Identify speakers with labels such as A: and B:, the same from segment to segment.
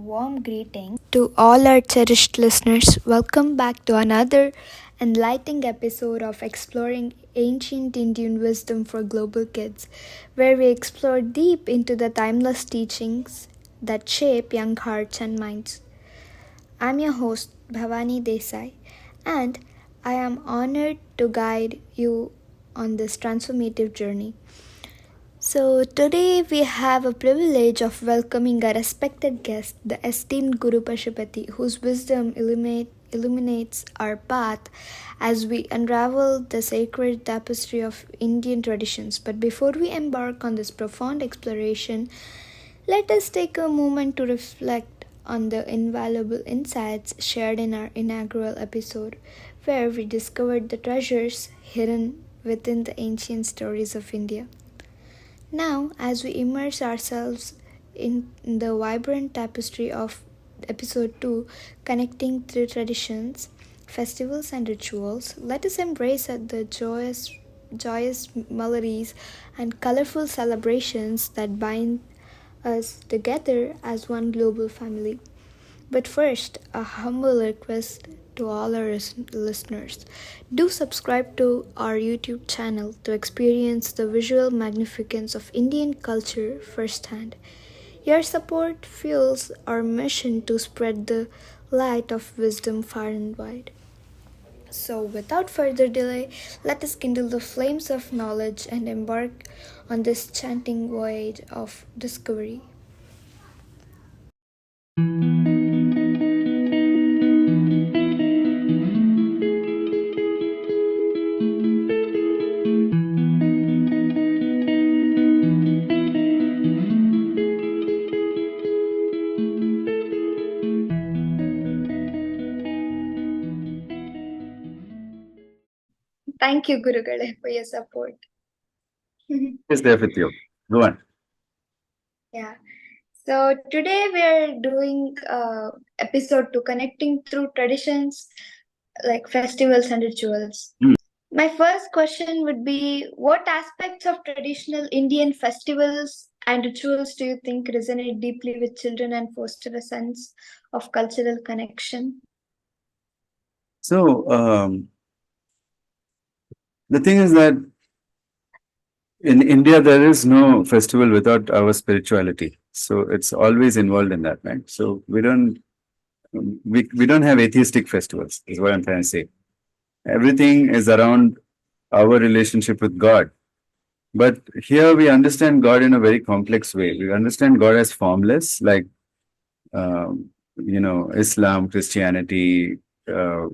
A: warm greeting to all our cherished listeners. Welcome back to another enlightening episode of Exploring Ancient Indian Wisdom for Global Kids, where we explore deep into the timeless teachings that shape young hearts and minds. I'm your host, Bhavani Desai, and I am honored to guide you on this transformative journey. So, today we have a privilege of welcoming a respected guest, the esteemed Guru Pashupati, whose wisdom illuminates our path as we unravel the sacred tapestry of Indian traditions. But before we embark on this profound exploration, let us take a moment to reflect on the invaluable insights shared in our inaugural episode, where we discovered the treasures hidden within the ancient stories of India. Now, as we immerse ourselves in the vibrant tapestry of episode 2, connecting through traditions, festivals, and rituals, let us embrace the joyous melodies and colorful celebrations that bind us together as one global family. But first, a humble request to all our listeners. Do subscribe to our YouTube channel to experience the visual magnificence of Indian culture firsthand. Your support fuels our mission to spread the light of wisdom far and wide. So, without further delay, let us kindle the flames of knowledge and embark on this chanting voyage of discovery. Thank you, Guru Gale, for your support.
B: Is there with you. Go on.
A: Yeah. So today we are doing episode 2, connecting through traditions like festivals and rituals. My first question would be, what aspects of traditional Indian festivals and rituals do you think resonate deeply with children and foster a sense of cultural connection?
B: So, the thing is that in India, there is no festival without our spirituality. So, it's always involved in that, right? So, we don't have atheistic festivals, is what I'm trying to say. Everything is around our relationship with God. But here we understand God in a very complex way. We understand God as formless, like, Islam, Christianity, uh,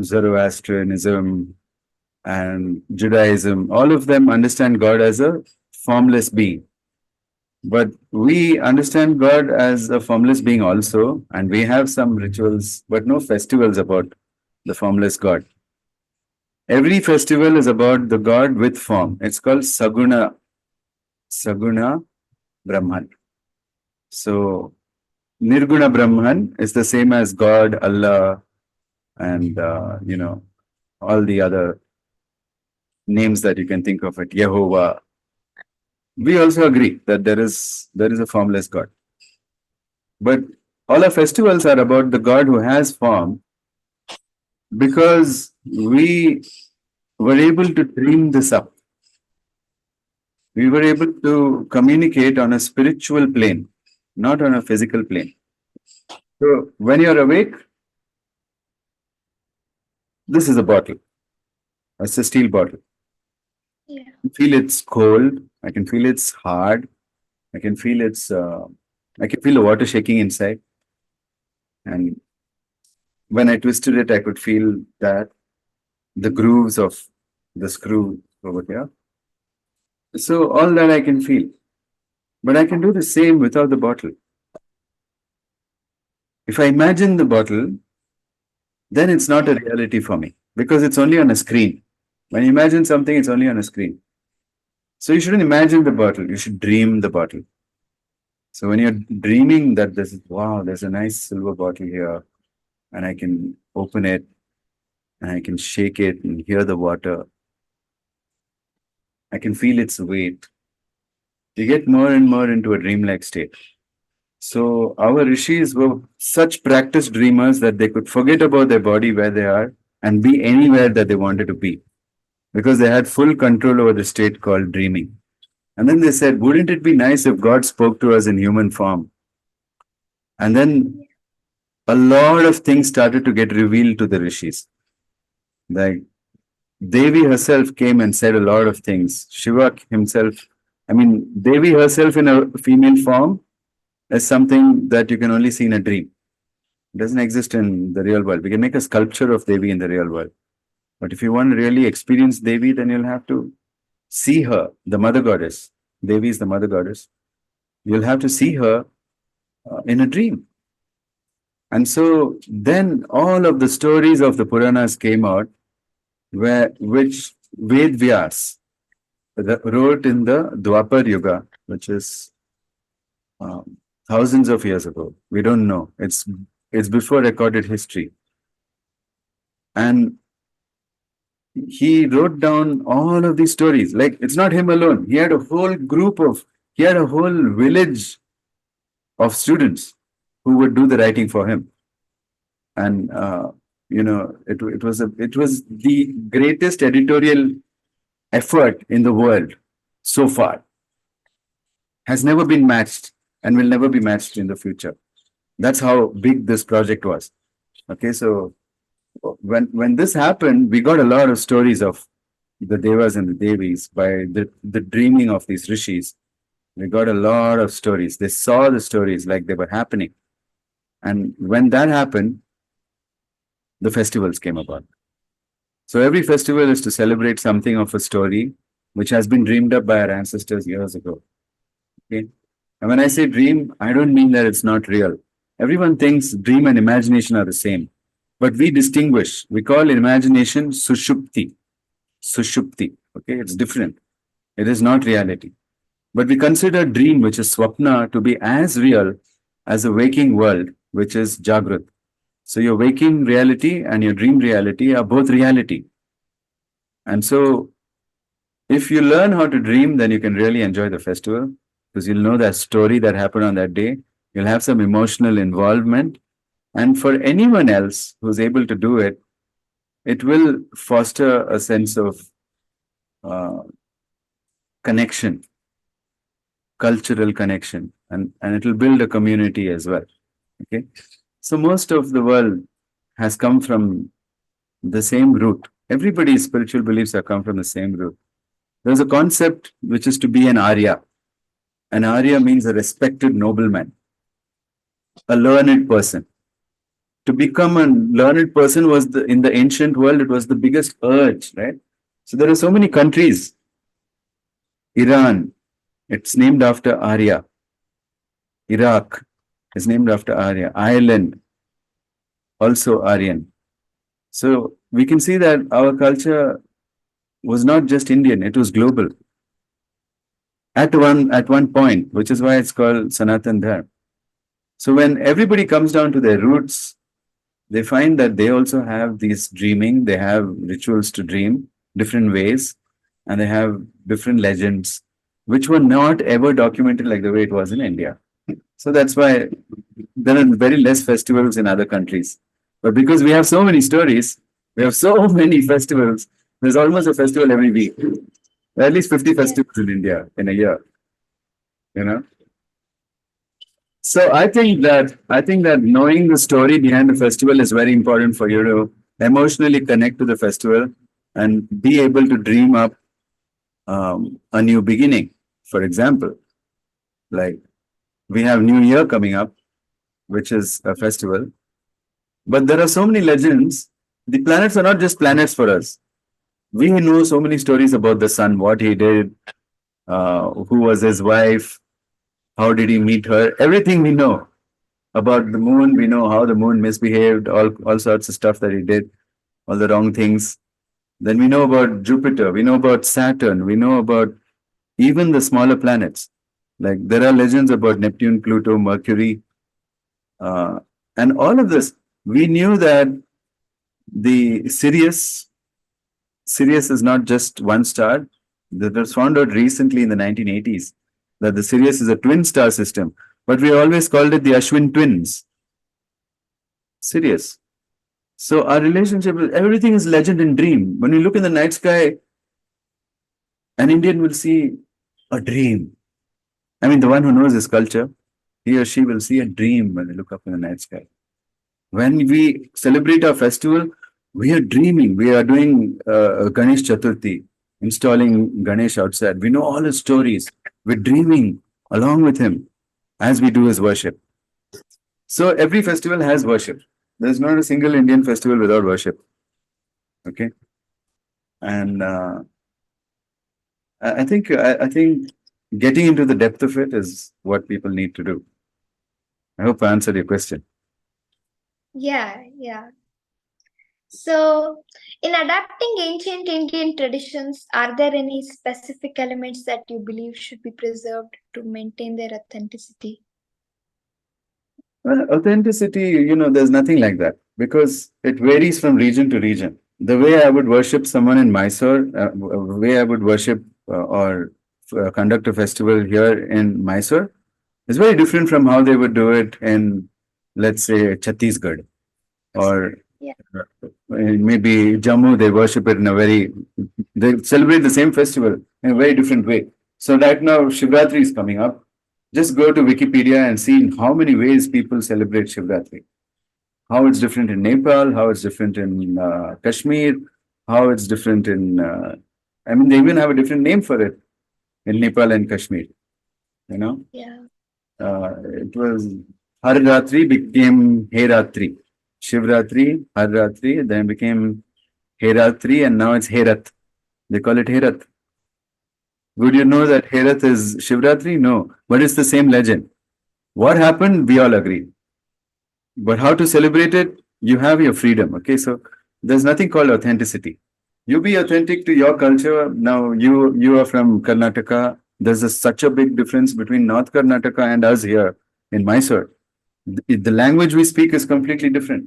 B: Zoroastrianism, and Judaism, all of them understand God as a formless being. But we understand God as a formless being also, and we have some rituals, but no festivals about the formless God. Every festival is about the God with form. It's called Saguna Brahman. So, Nirguna Brahman is the same as God, Allah, and all the other names that you can think of it, Yehovah. We also agree that there is a formless God. But all our festivals are about the God who has form, because we were able to dream this up. We were able to communicate on a spiritual plane, not on a physical plane. So when you're awake, this is a bottle. It's a steel bottle.
A: Yeah.
B: I feel it's cold. I can feel it's hard. I can feel I can feel the water shaking inside. And when I twisted it, I could feel that the grooves of the screw over here. So all that I can feel. But I can do the same without the bottle. If I imagine the bottle, then it's not a reality for me, because it's only on a screen. When you imagine something, it's only on a screen. So you shouldn't imagine the bottle. You should dream the bottle. So when you're dreaming that there's a nice silver bottle here, and I can open it and I can shake it and hear the water. I can feel its weight. You get more and more into a dreamlike state. So our rishis were such practiced dreamers that they could forget about their body where they are and be anywhere that they wanted to be because they had full control over the state called dreaming. And then they said, wouldn't it be nice if God spoke to us in human form? And then a lot of things started to get revealed to the rishis. Like Devi herself came and said a lot of things. Shiva himself, I mean, Devi herself in a female form is something that you can only see in a dream. It doesn't exist in the real world. We can make a sculpture of Devi in the real world. But if you want to really experience Devi, then you'll have to see her, the mother goddess. Devi is the mother goddess. You'll have to see her in a dream. And so then all of the stories of the Puranas came out, which Ved Vyas wrote in the Dwapar Yuga, which is thousands of years ago. We don't know. It's before recorded history. And he wrote down all of these stories. Like it's not him alone. He had a whole he had a whole village of students who would do the writing for him. And it was the greatest editorial effort in the world so far. Has never been matched and will never be matched in the future. That's how big this project was. Okay, so when this happened, we got a lot of stories of the devas and the devis by the dreaming of these rishis. We got a lot of stories. They saw the stories like they were happening. And when that happened, the festivals came about. So every festival is to celebrate something of a story which has been dreamed up by our ancestors years ago. Okay. And when I say dream, I don't mean that it's not real. Everyone thinks dream and imagination are the same. But we distinguish. We call imagination sushupti. Sushupti. Okay, it's different. It is not reality. But we consider dream, which is swapna, to be as real as a waking world, which is jagrut. So your waking reality and your dream reality are both reality. And so if you learn how to dream, then you can really enjoy the festival because you'll know that story that happened on that day. You'll have some emotional involvement. And for anyone else who's able to do it, it will foster a sense of connection, cultural connection, and it will build a community as well. Okay. So most of the world has come from the same root. Everybody's spiritual beliefs have come from the same root. There's a concept which is to be an Arya. An Arya means a respected nobleman, a learned person. To become a learned person was in the ancient world, it was the biggest urge, right? So there are so many countries. Iran, it's named after Arya. Iraq is named after Arya. Ireland, also Aryan. So we can see that our culture was not just Indian, it was global. At one point, which is why it's called Sanatan Dharma. So when everybody comes down to their roots, they find that they also have these dreaming, they have rituals to dream, different ways, and they have different legends, which were not ever documented like the way it was in India. So that's why there are very less festivals in other countries. But because we have so many stories, we have so many festivals, there's almost a festival every week. There are at least 50 festivals in India in a year. You know? So I think that knowing the story behind the festival is very important for you to emotionally connect to the festival and be able to dream up a new beginning. For example, like we have New Year coming up, which is a festival. But there are so many legends. The planets are not just planets for us. We know so many stories about the sun, what he did, who was his wife, how did he meet her, everything we know. About the moon, we know how the moon misbehaved, all sorts of stuff that he did, all the wrong things. Then we know about Jupiter, we know about Saturn, we know about even the smaller planets. Like there are legends about Neptune, Pluto, Mercury, and all of this. We knew that the Sirius is not just one star. That was found out recently in the 1980s that the Sirius is a twin star system. but we always called it the Ashwin twins. Serious. So our relationship, everything is legend and dream. When you look in the night sky, an Indian will see a dream. I mean, the one who knows his culture, he or she will see a dream when they look up in the night sky. When we celebrate our festival, we are dreaming. We are doing Ganesh Chaturthi, installing Ganesh outside. We know all his stories. We're dreaming along with him as we do his worship. So every festival has worship. There's not a single Indian festival without worship. Okay, and I think getting into the depth of it is what people need to do. I hope I answered your question.
A: Yeah, yeah. So, in adapting ancient Indian traditions, are there any specific elements that you believe should be preserved to maintain their authenticity?
B: Well, authenticity, there's nothing like that because it varies from region to region. The way I would worship someone in Mysore, the way I would worship or conduct a festival here in Mysore is very different from how they would do it in, let's say, Chhattisgarh or
A: Yeah.
B: maybe Jammu. They worship it in a very, they celebrate the same festival in a very different way. So right now, Shivratri is coming up. Just go to Wikipedia and see in how many ways people celebrate Shivratri. How it's different in Nepal, how it's different in Kashmir, how it's different in, I mean, they even have a different name for it in Nepal and Kashmir. You know,
A: Yeah.
B: it was Har Ratri became He Ratri. Shivratri, Har Ratri, then became He Ratri, and now it's Herat. They call it Herat. Would you know that Herat is Shivratri? No, but it's the same legend. What happened? We all agree. But how to celebrate it? You have your freedom. Okay, so there's nothing called authenticity. You be authentic to your culture. Now you are from Karnataka. There's such a big difference between North Karnataka and us here in Mysore. The language we speak is completely different,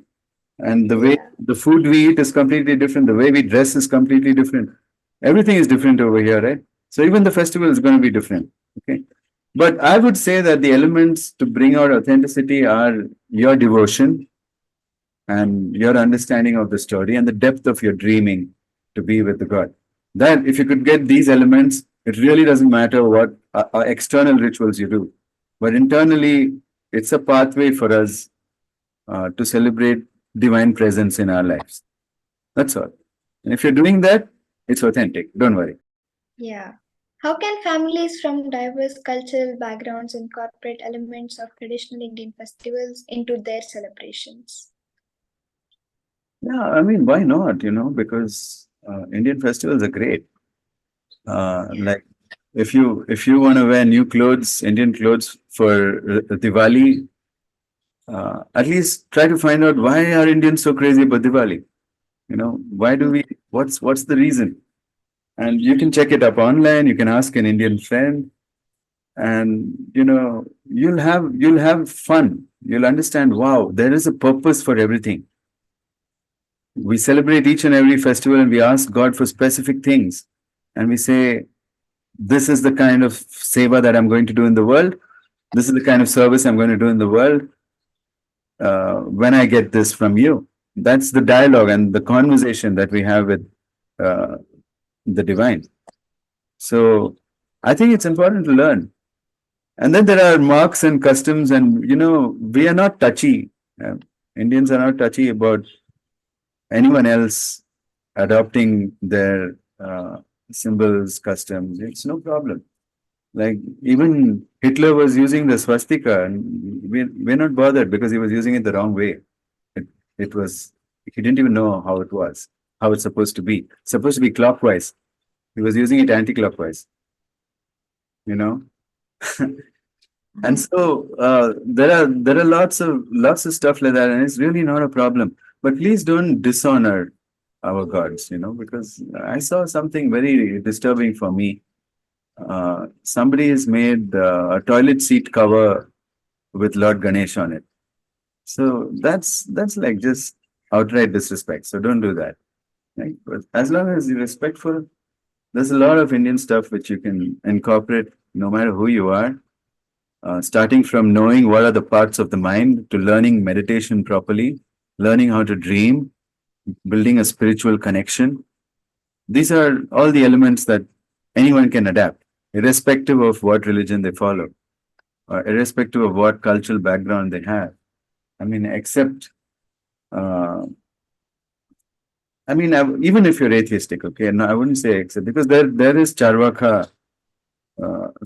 B: and the way
A: Yeah.
B: the food we eat is completely different. The way we dress is completely different. Everything is different over here, right? So even the festival is going to be different. Okay. But I would say that the elements to bring out authenticity are your devotion and your understanding of the story and the depth of your dreaming to be with the God. That if you could get these elements, it really doesn't matter what external rituals you do, but internally, it's a pathway for us to celebrate divine presence in our lives. That's all. And if you're doing that, it's authentic. Don't worry.
A: Yeah. How can families from diverse cultural backgrounds incorporate elements of traditional Indian festivals into their celebrations?
B: Yeah, I mean, why not? Because Indian festivals are great.
A: Yeah.
B: Like if you want to wear new clothes, Indian clothes for Diwali, at least try to find out why are Indians so crazy about Diwali. Why do we? What's the reason? And you can check it up online. You can ask an Indian friend, and you'll have fun. You'll understand. Wow, there is a purpose for everything. We celebrate each and every festival, and we ask God for specific things, and we say, this is the kind of seva that I'm going to do in the world. This is the kind of service I'm going to do in the world when I get this from you. That's the dialogue and the conversation that we have with uh, the divine. So I think it's important to learn. And then there are marks and customs, and we are not touchy. Uh, Indians are not touchy about anyone else adopting their symbols, customs. It's no problem. Like even Hitler was using the swastika, and we're not bothered because he was using it the wrong way. It was he didn't even know how it was, how it's supposed to be. It's supposed to be clockwise. He was using it anti-clockwise. You know, and so there are lots of stuff like that, and it's really not a problem. But please don't dishonor our gods, because I saw something very disturbing for me. Somebody has made a toilet seat cover with Lord Ganesh on it. So that's like just outright disrespect. So don't do that. Right? But as long as you're respectful, there's a lot of Indian stuff which you can incorporate no matter who you are. starting from knowing what are the parts of the mind to learning meditation properly, learning how to dream, building a spiritual connection. These are all the elements that anyone can adapt, irrespective of what religion they follow, or irrespective of what cultural background they have. I mean, except, uh, even if you're atheistic, okay, no, I wouldn't say except because there is Charvaka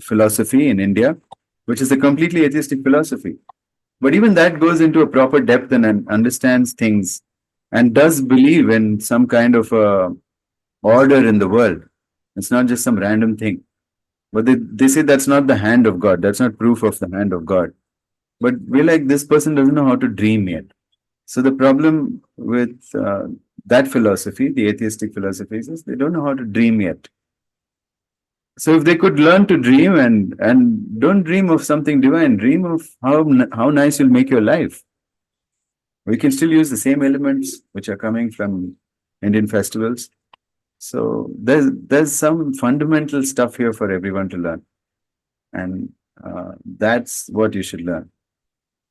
B: philosophy in India, which is a completely atheistic philosophy. But even that goes into a proper depth and understands things and does believe in some kind of order in the world. It's not just some random thing. But they say that's not the hand of God. That's not proof of the hand of God. But we're like, this person doesn't know how to dream yet. So the problem with that philosophy, the atheistic philosophies, is they don't know how to dream yet. So if they could learn to dream and don't dream of something divine, dream of how nice you'll make your life. We can still use the same elements which are coming from Indian festivals. So there's some fundamental stuff here for everyone to learn, and that's what you should learn.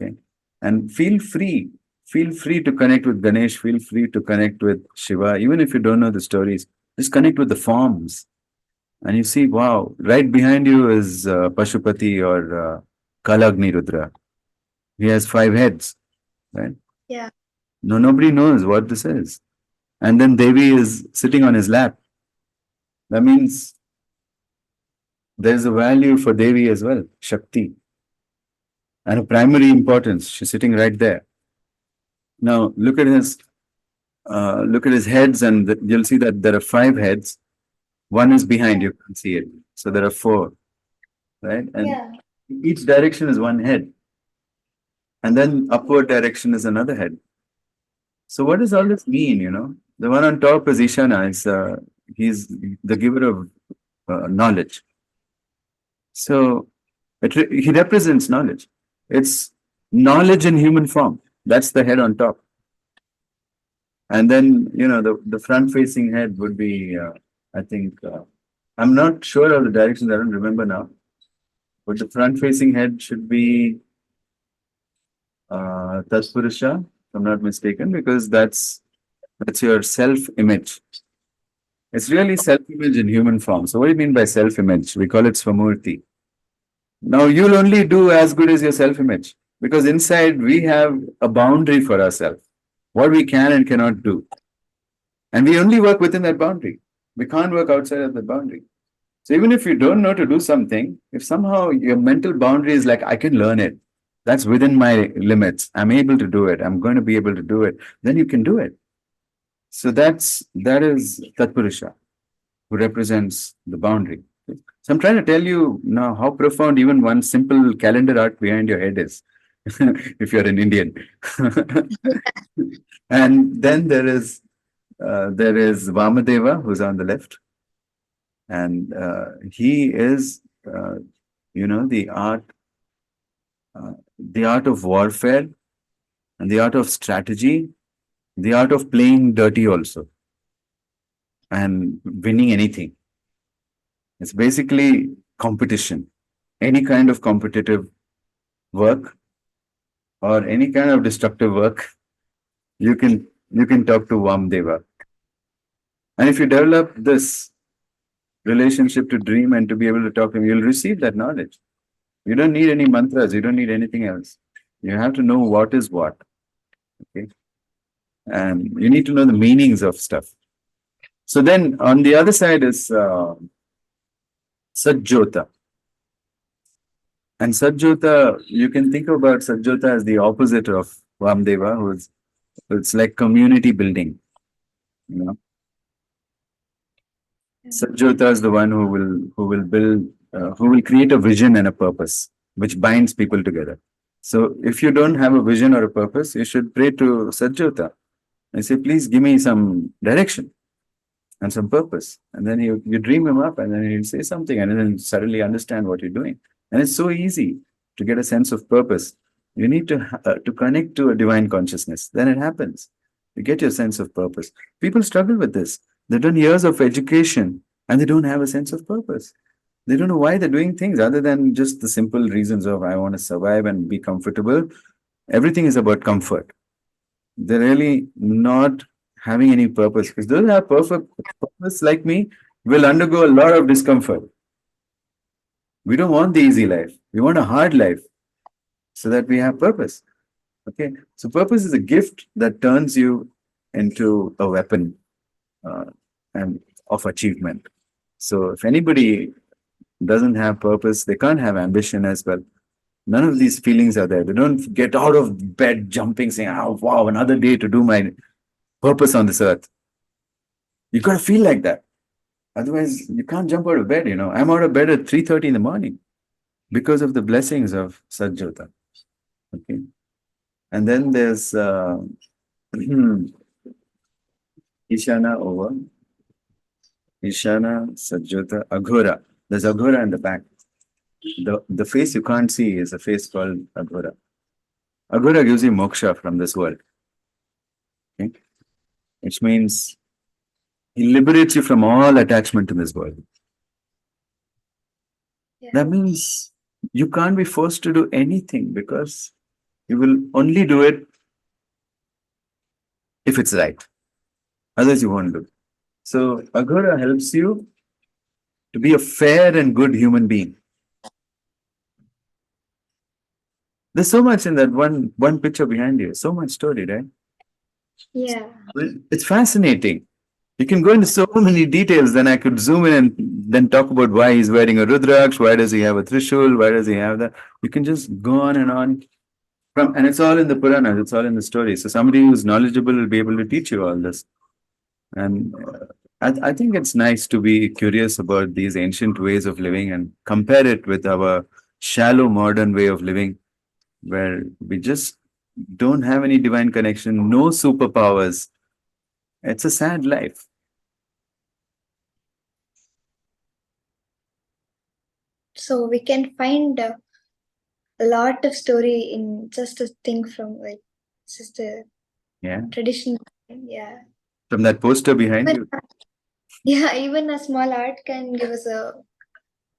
B: Okay, and feel free to connect with Ganesh. Feel free to connect with Shiva, even if you don't know the stories. Just connect with the forms, and you see, wow, right behind you is Pashupati or Kalagni Rudra. He has 5 heads, right?
A: Yeah.
B: No, nobody knows what this is. And then Devi is sitting on his lap. That means there's a value for Devi as well, Shakti, and a primary importance. She's sitting right there. Now look at his heads, and you'll see that there are 5 heads. One is behind, you can't see it. So there are 4, right? And
A: Yeah.
B: each direction is 1 head, and then upward direction is another head. So what does all this mean? The one on top is Ishana. He's the giver of knowledge. So he represents knowledge. It's knowledge in human form. That's the head on top. And then, the front facing head would be, I think, I'm not sure of the directions, I don't remember now. But the front facing head should be Tatpurusha, if I'm not mistaken, because that's your self image. It's really self image in human form. So, what do you mean by self image? We call it Swamurti. Now, you'll only do as good as your self image because inside we have a boundary for ourselves, what we can and cannot do. And we only work within that boundary. We can't work outside of that boundary. So, even if you don't know to do something, if somehow your mental boundary is like, I can learn it, that's within my limits, I'm able to do it, I'm going to be able to do it, then you can do it. So, that is Tatpurusha, who represents the boundary. So I'm trying to tell you now how profound even one simple calendar art behind your head is, if you're an Indian. And then there is Vamadeva, who's on the left, and he is, the art of warfare and the art of strategy, the art of playing dirty also, and winning anything. It's basically competition, any kind of competitive work or any kind of destructive work. You can talk to Vamdeva. And if you develop this relationship to dream and to be able to talk to him, you'll receive that knowledge. You don't need any mantras, you don't need anything else. You have to know what is what. Okay. And you need to know the meanings of stuff. So then on the other side is Sajjota. And Sajjota, you can think about Sajjota as the opposite of Vamdeva, it's like community building. You know, Sajjota is the one who will build, who will create a vision and a purpose, which binds people together. So if you don't have a vision or a purpose, you should pray to Sajjota and say, please give me some direction and some purpose. And then you dream him up and then he'll say something and then suddenly understand what you're doing. And it's so easy to get a sense of purpose. You need to connect to a divine consciousness. Then it happens. You get your sense of purpose. People struggle with this. They've done years of education and they don't have a sense of purpose. They don't know why they're doing things other than just the simple reasons of I want to survive and be comfortable. Everything is about comfort. They're really not having any purpose because those who have perfect purpose like me will undergo a lot of discomfort. We don't want the easy life. We want a hard life so that we have purpose. Okay. So purpose is a gift that turns you into a weapon uh, and of achievement. So if anybody doesn't have purpose, they can't have ambition as well. None of these feelings are there. They don't get out of bed jumping, saying, oh, wow, another day to do my purpose on this earth. You got to feel like that. Otherwise, you can't jump out of bed. I'm out of bed at 3:30 in the morning because of the blessings of Sajjota. Okay. And then there's Ishana over, Ishana, Sajjota, Aghora. There's Aghora in the back. The face you can't see is a face called Aghora. Aghora gives you moksha from this world. Okay? Which means he liberates you from all attachment to this world.
A: Yeah.
B: That means you can't be forced to do anything because you will only do it if it's right. Otherwise, you won't do. So, Aghora helps you to be a fair and good human being. There's so much in that one picture behind you. So much story, right?
A: Yeah.
B: It's fascinating. You can go into so many details. Then I could zoom in and then talk about why he's wearing a Rudraksh, why does he have a Trishul, why does he have that. You can just go on and on. And it's all in the Puranas, it's all in the story. So somebody who's knowledgeable will be able to teach you all this. And I think it's nice to be curious about these ancient ways of living and compare it with our shallow modern way of living, where we just don't have any divine connection, no superpowers. It's a sad life.
A: So we can find a lot of story in just a thing from like just a
B: Yeah.
A: traditional. Yeah.
B: From that poster behind
A: But
B: you.
A: yeah, even a small art can give us a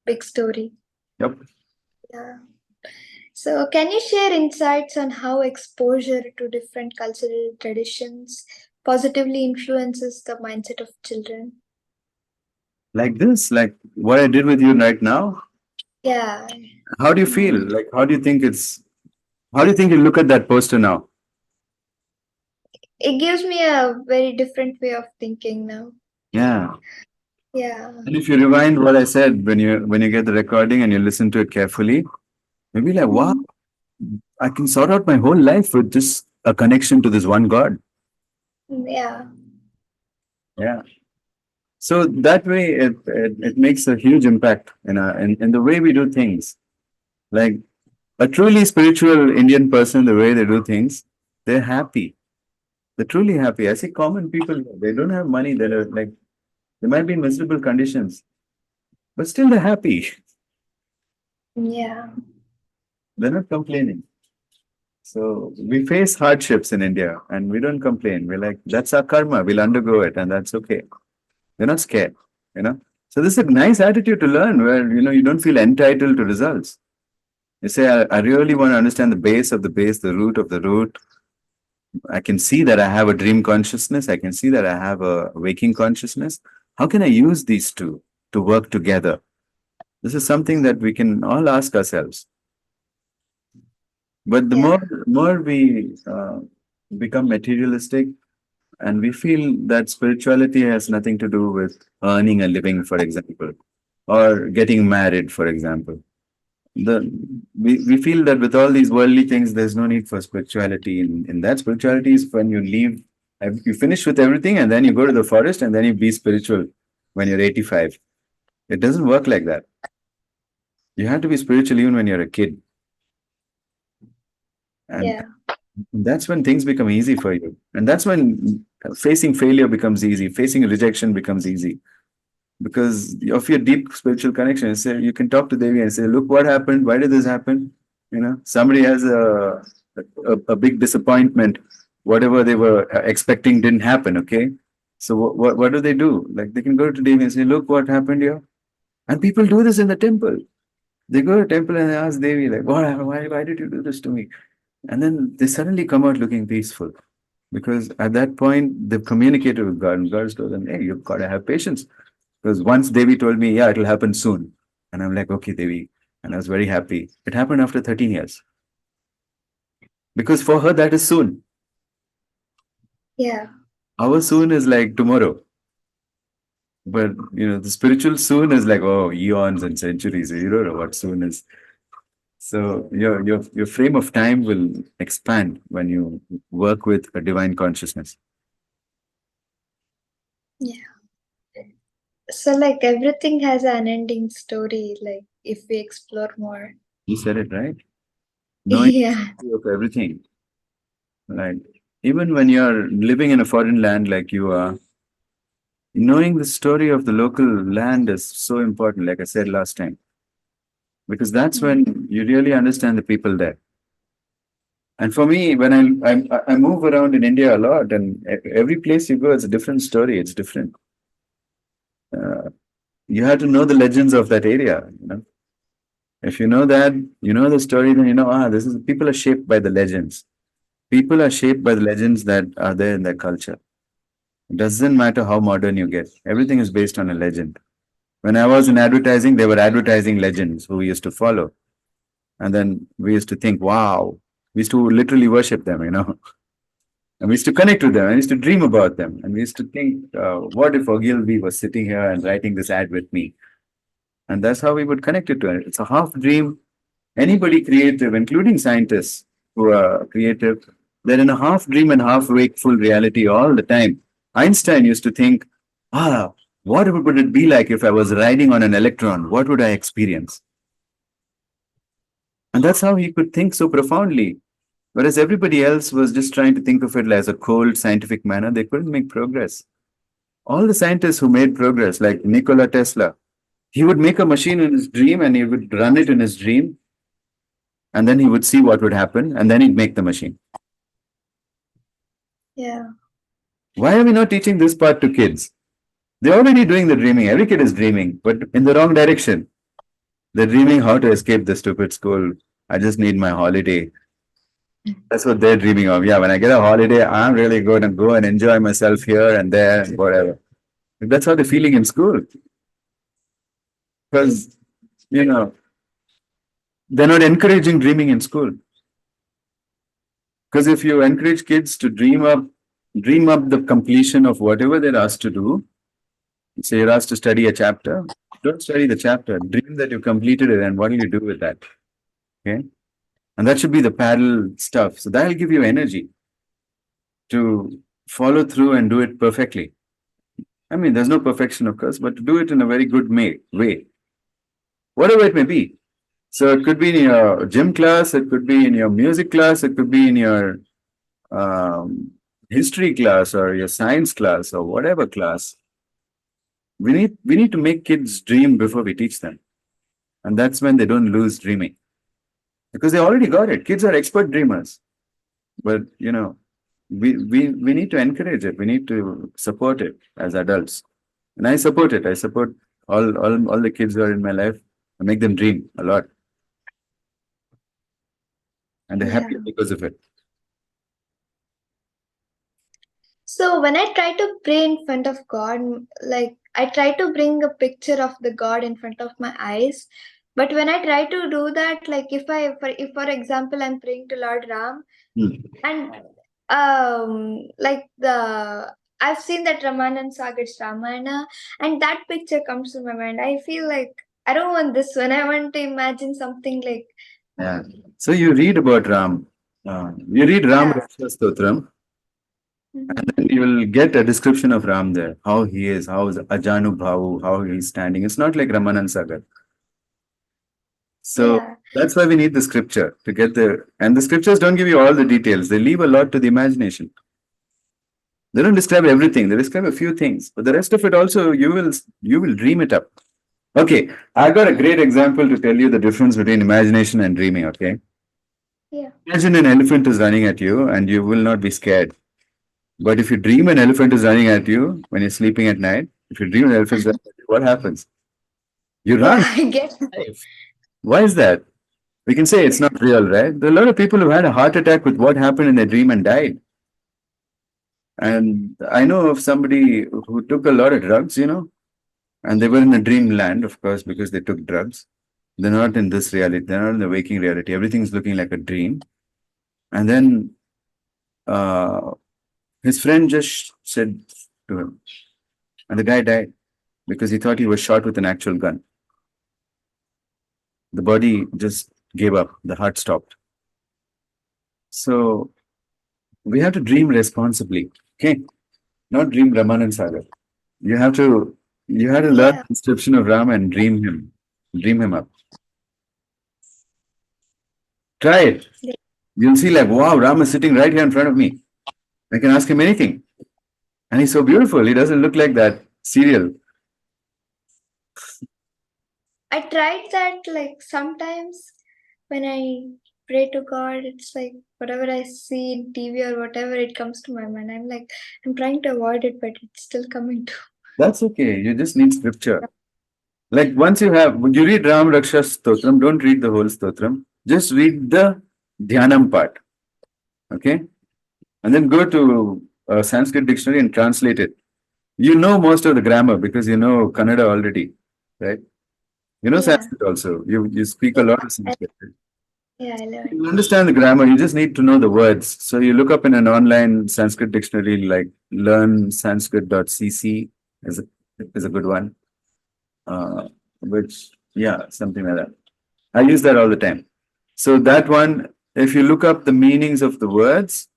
A: big story.
B: Yep.
A: Yeah. So can you share insights on how exposure to different cultural traditions positively influences the mindset of children?
B: Like this, like what I did with you right now.
A: Yeah.
B: How do you feel? Like, how do you think you look at that poster now?
A: It gives me a very different way of thinking now.
B: Yeah.
A: Yeah.
B: And if you rewind what I said when you get the recording and you listen to it carefully, maybe like, wow,
A: Mhm.
B: I can sort out my whole life with just a connection to this one God.
A: Yeah.
B: Yeah. So that way it makes a huge impact in the way we do things. Like a truly spiritual Indian person, the way they do things, they're happy. They're truly happy. I see common people, they don't have money, they're like they might be in miserable conditions, but still they're happy.
A: Yeah.
B: They're not complaining. So we face hardships in India and we don't complain. We're like, that's our karma. We'll undergo it and that's okay. We're not scared. So this is a nice attitude to learn where, you don't feel entitled to results. You say, I really want to understand the base of the base, the root of the root. I can see that I have a dream consciousness. I can see that I have a waking consciousness. How can I use these two to work together? This is something that we can all ask ourselves. But the
A: Yeah.
B: more we become materialistic and we feel that spirituality has nothing to do with earning a living, for example, or getting married, for example. We feel that with all these worldly things, there's no need for spirituality. In that spirituality is when you leave, you finish with everything and then you go to the forest and then you be spiritual when you're 85. It doesn't work like that. You have to be spiritual even when you're a kid. And
A: Yeah.
B: that's when things become easy for you. And that's when facing failure becomes easy, facing rejection becomes easy. Because of your deep spiritual connection. So you can talk to Devi and say, look what happened, why did this happen? Somebody has a big disappointment. Whatever they were expecting didn't happen, okay? So what do? Like they can go to Devi and say, look what happened here. And people do this in the temple. They go to the temple and they ask Devi, like, why did you do this to me? And then they suddenly come out looking peaceful. Because at that point, they've communicated with God, and God told them, hey, you've got to have patience. Because once Devi told me, yeah, it'll happen soon. And I'm like, okay, Devi. And I was very happy. It happened after 13 years. Because for her, that is soon.
A: Yeah.
B: Our soon is like tomorrow. But, the spiritual soon is like, oh, eons and centuries. You don't know what soon is. So your frame of time will expand when you work with a divine consciousness.
A: Yeah. So, like, everything has an ending story, like, if we explore more.
B: You said it right. Knowing the
A: Yeah.
B: story of everything. Like even when you're living in a foreign land like you are, knowing the story of the local land is so important, like I said last time, because that's
A: Mm.
B: when you really understand the people there. And for me, when I move around in India a lot, and every place you go, it's a different story. It's different. Uh, you have to know the legends of that area. If you know that, you know the story, then you know, this is people are shaped by the legends. People are shaped by the legends that are there in their culture. It doesn't matter how modern you get. Everything is based on a legend. When I was in advertising, they were advertising legends who we used to follow. And then we used to think, wow, we used to literally worship them. And we used to connect with them. I used to dream about them. And we used to think, what if Ogilvy was sitting here and writing this ad with me? And that's how we would connect it to it. It's a half dream. Anybody creative, including scientists who are creative, they're in a half dream and half wakeful reality all the time. Einstein used to think, what would it be like if I was riding on an electron? What would I experience? And that's how he could think so profoundly. Whereas everybody else was just trying to think of it as a cold scientific manner, they couldn't make progress. All the scientists who made progress, like Nikola Tesla, he would make a machine in his dream and he would run it in his dream, and then he would see what would happen, and then he'd make the machine.
A: Yeah.
B: Why are we not teaching this part to kids? They're already doing the dreaming. Every kid is dreaming, but in the wrong direction. They're dreaming how to escape the stupid school. I just need my holiday. That's what they're dreaming of. Yeah, when I get a holiday, I'm really going to go and enjoy myself here and there, whatever. That's how they're feeling in school. Because, you know, they're not encouraging dreaming in school. Because if you encourage kids to dream up the completion of whatever they're asked to do, say you're asked to study a chapter, don't study the chapter. Dream that you completed it and what will you do with that? Okay. And that should be the parallel stuff. So that'll give you energy to follow through and do it perfectly. I mean, there's no perfection, of course, but to do it in a very good way, whatever it may be. So it could be in your gym class, it could be in your music class, it could be in your um, history class or your science class or whatever class. We need to make kids dream before we teach them, and that's when they don't lose dreaming because they already got it. Kids are expert dreamers, but we need to encourage it. We need to support it as adults, and I support it. I support all the kids who are in my life. I make them dream a lot, and they're
A: Yeah.
B: happy because of it.
A: So when I try to pray in front of God, like I try to bring a picture of the God in front of my eyes. But when I try to do that, like if for example I'm praying to Lord Ram,
B: Hmm.
A: and like the I've seen that Ramanand Sagar's Ramayana, and that picture comes to my mind. I feel like I don't want this one. I want to imagine something like
B: Yeah. So you read about Ram. You read Ram
A: yeah.
B: Raksha Stotram,
A: Mhm.
B: and you will get a description of Ram there. How he is, how is Ajanu Bhavu, how he's standing. It's not like Ramanand Sagar. So
A: Yeah.
B: that's why we need the scripture to get and the scriptures don't give you all the details. They leave a lot to the imagination. They don't describe everything. They describe a few things, but the rest of it also you will dream it up. Okay, I got a great example to tell you the difference between imagination and dreaming. Okay,
A: Yeah.
B: imagine an elephant is running at you and you will not be scared. But if you dream an elephant is running at you when you're sleeping at night, if you dream an elephant is running at you, what happens? You
A: Yeah,
B: run.
A: I get.
B: Why is that? We can say it's not real, right? There are a lot of people who had a heart attack with what happened in their dream and died. And I know of somebody who took a lot of drugs, and they were in a dreamland, of course, because they took drugs. They're not in this reality. They're not in the waking reality. Everything's looking like a dream. And then uh, his friend just said to him, and the guy died because he thought he was shot with an actual gun. The body just gave up. The heart stopped. So we have to dream responsibly. Okay, not dream Raman Sagar. You have to you have to learn
A: Yeah,
B: the description of Ram and dream him up. Try it. You'll see like, wow, Ram is sitting right here in front of me. I can ask him anything, and he's so beautiful. He doesn't look like that serial.
A: I tried that like sometimes when I pray to God, it's like whatever I see in TV or whatever it comes to my mind. I'm like I'm trying to avoid it, but it's still coming to.
B: That's okay. You just need scripture. Like once you read Ram Raksha Stotram, don't read the whole Stotram. Just read the Dhyanam part. Okay, and then go to a Sanskrit dictionary and translate it. You know most of the grammar because you know Kannada already, right? You know
A: Yeah,
B: Sanskrit also. You speak a
A: yeah,
B: lot of
A: I,
B: Sanskrit.
A: yeah, I learned.
B: You understand the grammar, you just need to know the words. So you look up in an online Sanskrit dictionary like learnsanskrit.cc is a, is a good one. Which, yeah, something like that. I use that all the time. So that one, if you look up the meanings of the words,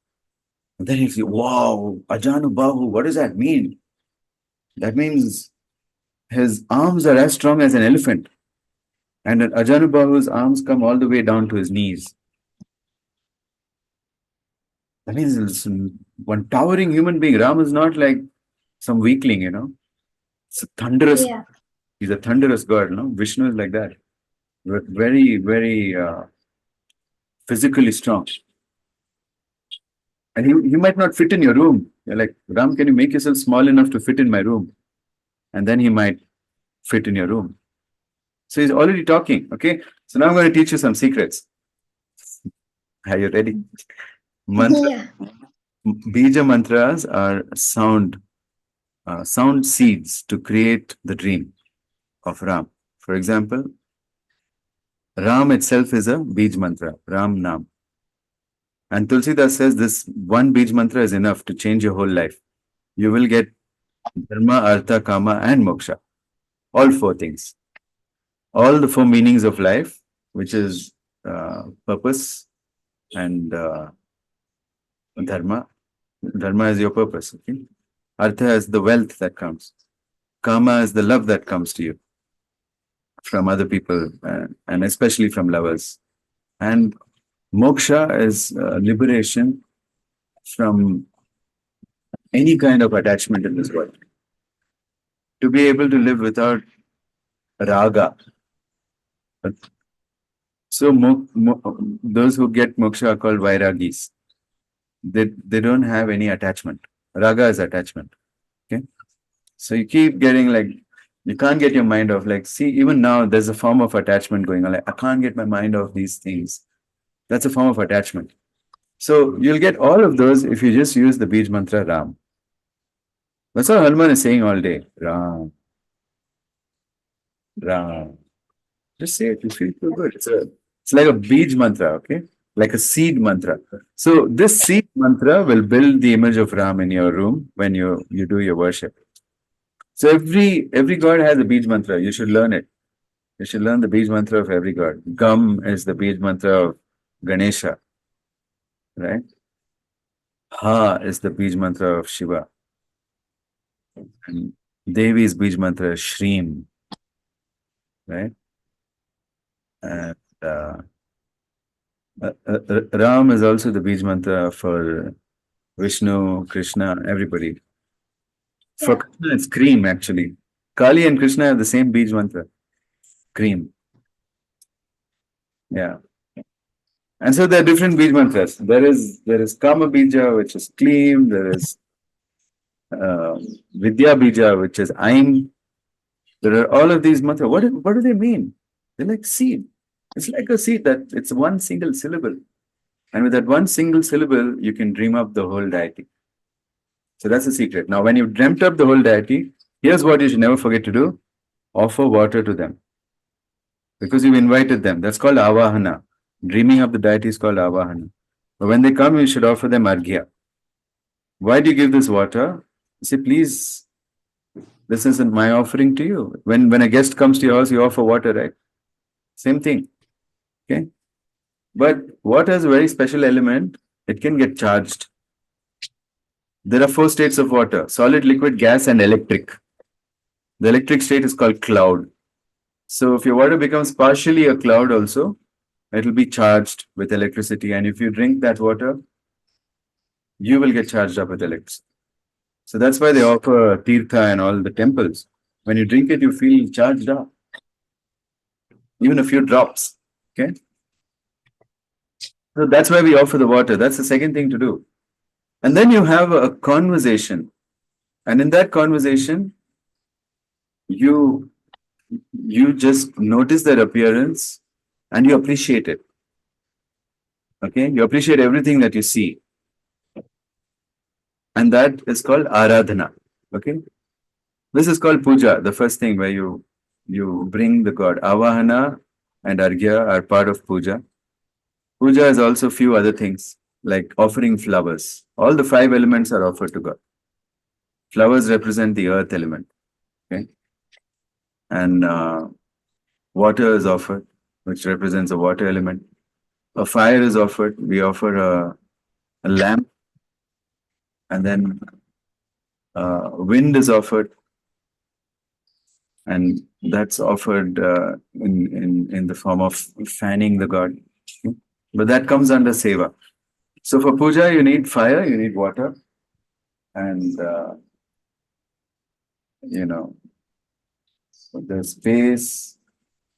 B: then you see, wow, Ajanu Bahu, what does that mean? That means his arms are as strong as an elephant. And Ajanu Bahu's arms come all the way down to his knees. That means it's one towering human being. Ram is not like some weakling. It's a thunderous,
A: Yeah,
B: he's a thunderous god, no? Vishnu is like that. Very, very physically strong. And he might not fit in your room. You're like, Ram, can you make yourself small enough to fit in my room? And then he might fit in your room. So he's already talking. Okay. So now I'm going to teach you some secrets. Are you ready? Mantra,
A: yeah,
B: Bija mantras are sound seeds to create the dream of Ram. For example, Ram itself is a Bij mantra, Ram Nam. And Tulsidas says this one Bij mantra is enough to change your whole life. You will get Dharma, Artha, Kama, and Moksha. All four things. All the four meanings of life, which is purpose and dharma. Dharma is your purpose. Okay? Artha is the wealth that comes. Kama is the love that comes to you from other people and especially from lovers. And moksha is liberation from any kind of attachment in this world. To be able to live without raga. So those who get moksha are called vairagis. They don't have any attachment. Raga is attachment. Okay. So you keep getting like you can't get your mind off. Like, see, even now there's a form of attachment going on. Like, I can't get my mind off these things. That's a form of attachment. So you'll get all of those if you just use the Bij mantra Ram. That's what Hanuman is saying all day. Ram, Ram. Just say it. You feel so good. It's like a Bij mantra, okay? Like a seed mantra. So this seed mantra will build the image of Ram in your room when you do your worship. So every god has a Bij mantra. You should learn it. You should learn the Bij mantra of every god. Gam is the Bij mantra of Ganesha, right? Ha is the Bij mantra of Shiva. And Devi's Bij mantra is Shreem, right? And Ram is also the Bij mantra for Vishnu, Krishna, everybody. For
A: yeah,
B: Krishna, it's cream actually. Kali and Krishna have the same Bij mantra, cream. Yeah. And so there are different Bij mantras. There is Kama Bija, which is clean. There is uh, Vidya Bija, which is Aim. There are all of these mantras. What do they mean? They're like seed. It's like a seed that it's one single syllable. And with that one single syllable, you can dream up the whole deity. So that's the secret. Now, when you've dreamt up the whole deity, here's what you should never forget to do: offer water to them because you've invited them. That's called avahana. Dreaming up the deity is called avahana. But when they come, you should offer them arghya. Why do you give this water? You say, please, this isn't my offering to you. When a guest comes to your house, you offer water, right? Same thing. Okay. But water has a very special element. It can get charged. There are four states of water: solid, liquid, gas, and electric. The electric state is called cloud. So if your water becomes partially a cloud also, it will be charged with electricity. And if you drink that water, you will get charged up with electricity. So that's why they offer tirtha and all the temples. When you drink it, you feel charged up. Even a few drops. Okay. So that's why we offer the water. That's the second thing to do. And then you have a conversation. And in that conversation, you just notice their appearance and you appreciate it. Okay. You appreciate everything that you see. And that is called aradhana. Okay. This is called puja, the first thing where you bring the god. Avahana and arghya are part of puja. Puja is also few other things like offering flowers. All the five elements are offered to God. Flowers represent the earth element. Okay. And water is offered, which represents the water element. A fire is offered. We offer a lamp. And then wind is offered. And that's offered in the form of fanning the god. But that comes under seva. So for puja, you need fire, you need water, and there's space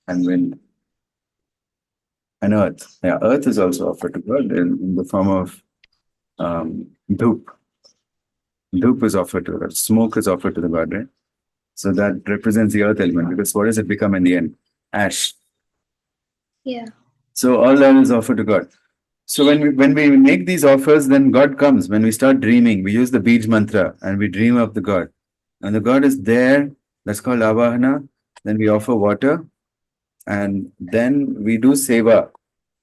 B: and wind and earth. Yeah, earth is also offered to God in the form of dhoop. Dhoop is offered to God. Smoke is offered to the god, right? So that represents the earth element because what does it become in the end? Ash.
A: Yeah.
B: So all that is offered to God. So when we make these offers, then God comes. When we start dreaming, we use the Bij mantra and we dream of the God. And the God is there. That's called avahana. Then we offer water. And then we do seva.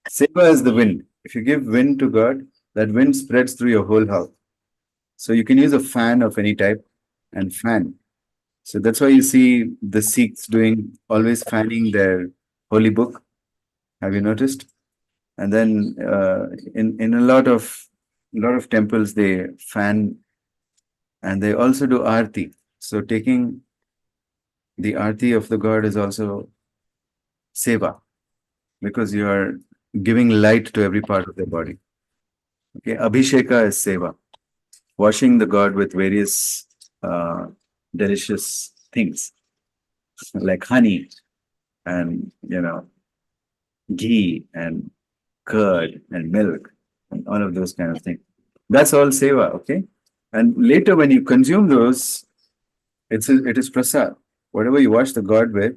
B: Seva is the wind. If you give wind to God, that wind spreads through your whole house. So you can use a fan of any type and fan. So that's why you see the Sikhs doing always fanning their holy book. Have you noticed? And then in a lot of temples they fan, and they also do arti. So taking the arti of the god is also seva, because you are giving light to every part of their body. Okay, abhisheka is seva, washing the god with various delicious things like honey and ghee and curd and milk and all of those kind of things. That's all seva, okay? And later when you consume those, it is prasad. Whatever you wash the god with,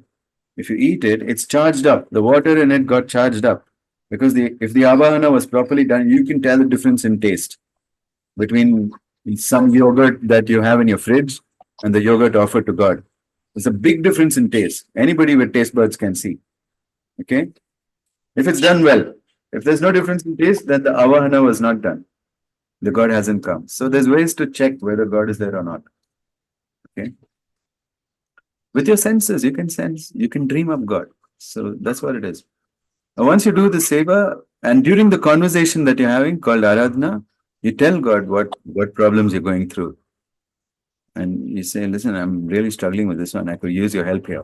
B: if you eat it, it's charged up. The water in it got charged up. Because if the avahana was properly done, you can tell the difference in taste between some yogurt that you have in your fridge and the yogurt offered to God. There's a big difference in taste. Anybody with taste buds can see. Okay? If it's done well, if there's no difference in taste, then the avahana was not done. The God hasn't come. So there's ways to check whether God is there or not. Okay? With your senses, you can sense, you can dream up God. So that's what it is. Once you do the seva, and during the conversation that you're having called aradhana, you tell God what problems you're going through. And you say, listen, I'm really struggling with this one. I could use your help here.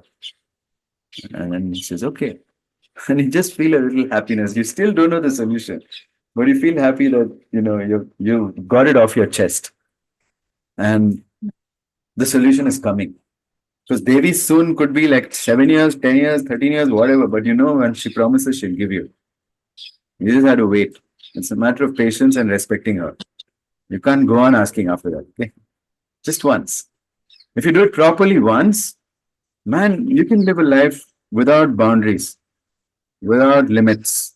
B: And then he says, okay. And you just feel a little happiness. You still don't know the solution, but you feel happy that, you got it off your chest. And the solution is coming. Because Devi soon could be like 7 years, 10 years, 13 years, whatever. But when she promises, she'll give you. You just have to wait. It's a matter of patience and respecting her. You can't go on asking after that. Okay? Just once. If you do it properly once, Man, you can live a life without boundaries, without limits.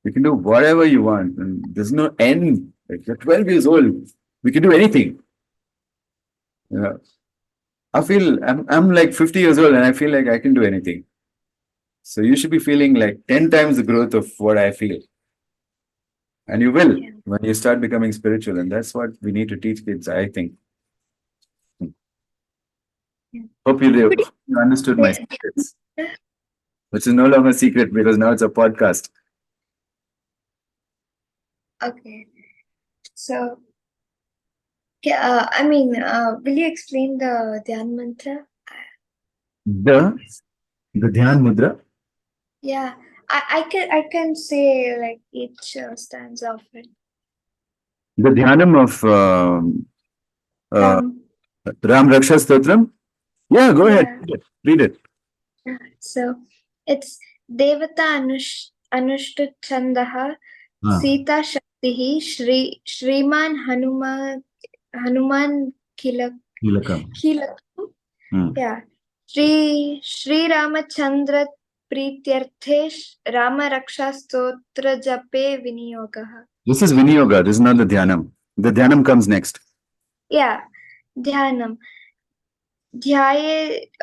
B: You can do whatever you want, and there's no end. Like you're 12 years old, we can do anything. You know, I'm like 50 years old, and I feel like I can do anything. So you should be feeling like 10 times the growth of what I feel. And you will
A: Yeah.
B: when you start becoming spiritual. And that's what we need to teach kids, I think.
A: Yeah.
B: Hope you do.
A: Could you
B: You understood my
A: say-
B: secrets, which is no longer secret because now it's a podcast.
A: Okay. So, will you explain the Dhyan mantra?
B: The the Dhyan Mudra,
A: Yeah, I can say like each stanza of it.
B: the Dhyanam of uh,
A: Ram.
B: Ram Raksha Stotram. Yeah, go ahead.
A: Yeah.
B: Read it. Read it.
A: So it's Devata Anushtu Chandaha
B: Ah,
A: Sita Shaktihi Shriman Hanuman
B: Tilakam.
A: Kilak.
B: Hmm.
A: Yeah. Shri Ramachandra Prityarthe Rama Raksha Stotra Jape Viniyogah.
B: This is Viniyoga. This is not the Dhyanam. The Dhyanam comes next.
A: Yeah. Dhyanam. Okay.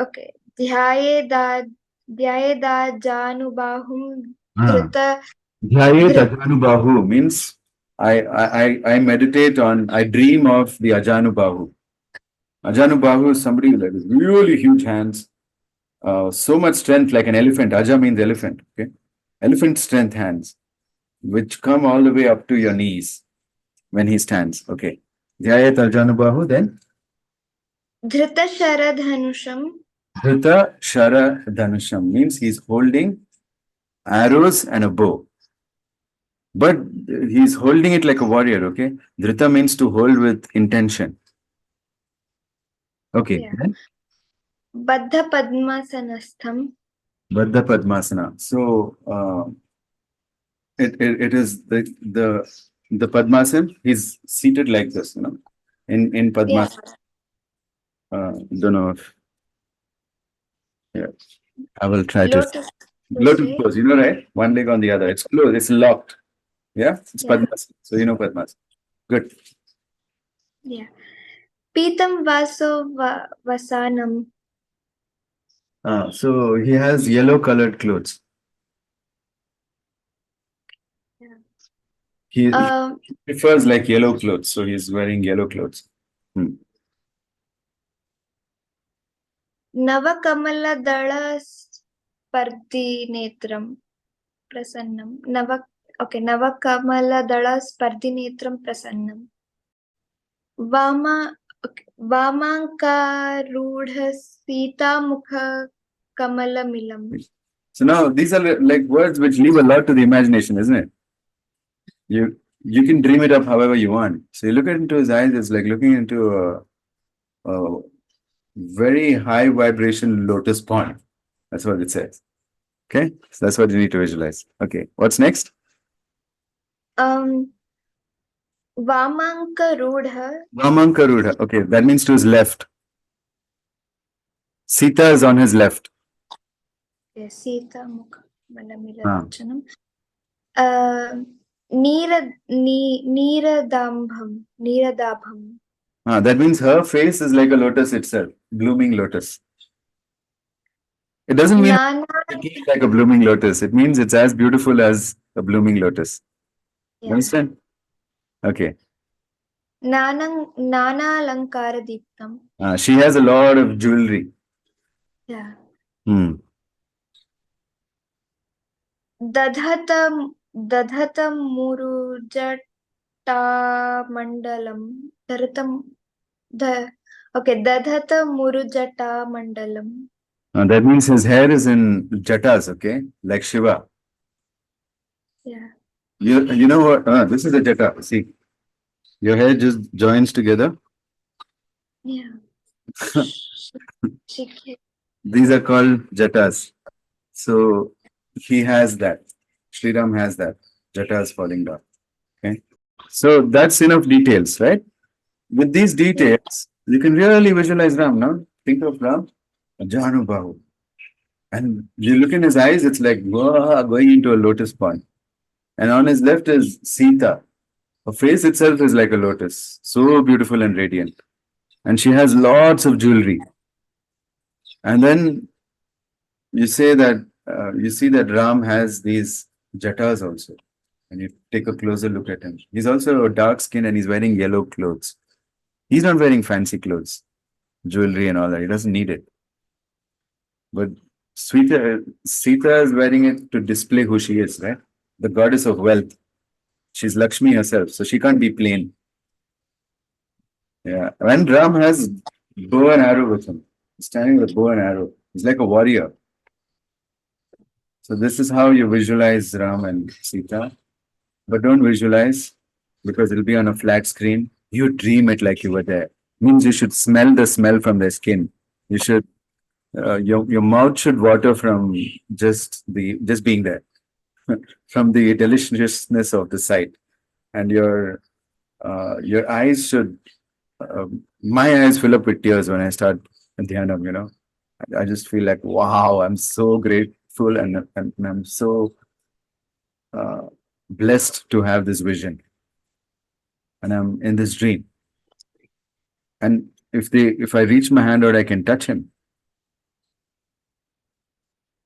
A: Dhyaye da Janubahum
B: Ah.
A: Dhrita
B: Dhyayet
A: Dhrit.
B: Ajanubahu means I meditate on, I dream of the Ajanubahu. Ajanubahu is somebody with like really huge hands, so much strength like an elephant. Aja means elephant. Okay. Elephant strength hands, which come all the way up to your knees when he stands. Okay. Dhyayet Ajanubahu, then
A: Dhrita Sharadhanusham.
B: Dhrita Shara Dhanusham means he's holding arrows and a bow. But he's holding it like a warrior, okay? Dhrita means to hold with intention. Okay.
A: Yeah.
B: Then
A: Baddha Padmasanastham.
B: Baddha Padmasana. So it is the Padmasan. He's seated like this, in
A: Yeah.
B: Padmasana. Don't know if yeah. I will try to
A: Lotus
B: lotus
A: Pose.
B: pose. You know, right? One leg on the other. It's closed. It's locked. Yeah, it's
A: Yeah.
B: Padmasana. So you know Padmasana. Good.
A: Yeah. Pitam Vasanam.
B: So he has yellow colored clothes.
A: Yeah.
B: He prefers like yellow clothes, so he's wearing yellow clothes. Hmm.
A: Navakamala Spardi Netram Prasannam. Navakamala Spardi Netram Prasannam. Vama Vamankarudha Sita Mukha Kamalamilam.
B: So now these are like words which leave a lot to the imagination, isn't it? You can dream it up however you want. So you look into his eyes, it's like looking into a very high vibration lotus pond. That's what it says. Okay, so that's what you need to visualize. Okay, what's next?
A: Vamankarudha.
B: Vamankarudha. Okay, that means to his left. Sita is on his left.
A: Sita Mukha
B: Ah.
A: Kamalamilam. Neeradabham.
B: That means her face is like a lotus itself, blooming lotus. It doesn't mean
A: Nana.
B: it's like a blooming lotus. It means it's as beautiful as a blooming lotus.
A: Yeah.
B: Understand? Okay.
A: Nana Alankara Deeptam.
B: She has a lot of jewelry.
A: Yeah.
B: Hmm.
A: Dadhatam Murujata Mandalam. Dadhata Murujata Mandalam.
B: That means his hair is in Jetas, okay? Like Shiva.
A: Yeah.
B: You know what? This is a Jeta. See, your hair just joins together.
A: Yeah. Shikhi.
B: These are called Jetas. So he has that. Sri Ram has that. Jetas falling down. Okay. So that's enough details, right? With these
A: Yeah.
B: details, you can really visualize Ram now. Think of Ram Janubahu. And you look in his eyes, it's like whoa, going into a lotus pond. And on his left is Sita. Her face itself is like a lotus, so beautiful and radiant. And she has lots of jewelry. And then you say that you see that Ram has these Jetas also. And you take a closer look at him. He's also dark skinned and he's wearing yellow clothes. He's not wearing fancy clothes, jewelry and all that. He doesn't need it. But Sita is wearing it to display who she is, right? The goddess of wealth. She's Lakshmi herself, so she can't be plain. Yeah. And Ram has bow and arrow with him. He's standing with bow and arrow. He's like a warrior. So this is how you visualize Ram and Sita. But don't visualize because it'll be on a flat screen. You dream it like you were there. Means you should smell the smell from their skin. You should your mouth should water from just being there, from the deliciousness of the sight, and your eyes should. My eyes fill up with tears when I start dhyanam. I just feel like wow, I'm so grateful and I'm so uh, blessed to have this vision, and I'm in this dream. And if I reach my hand out, I can touch him.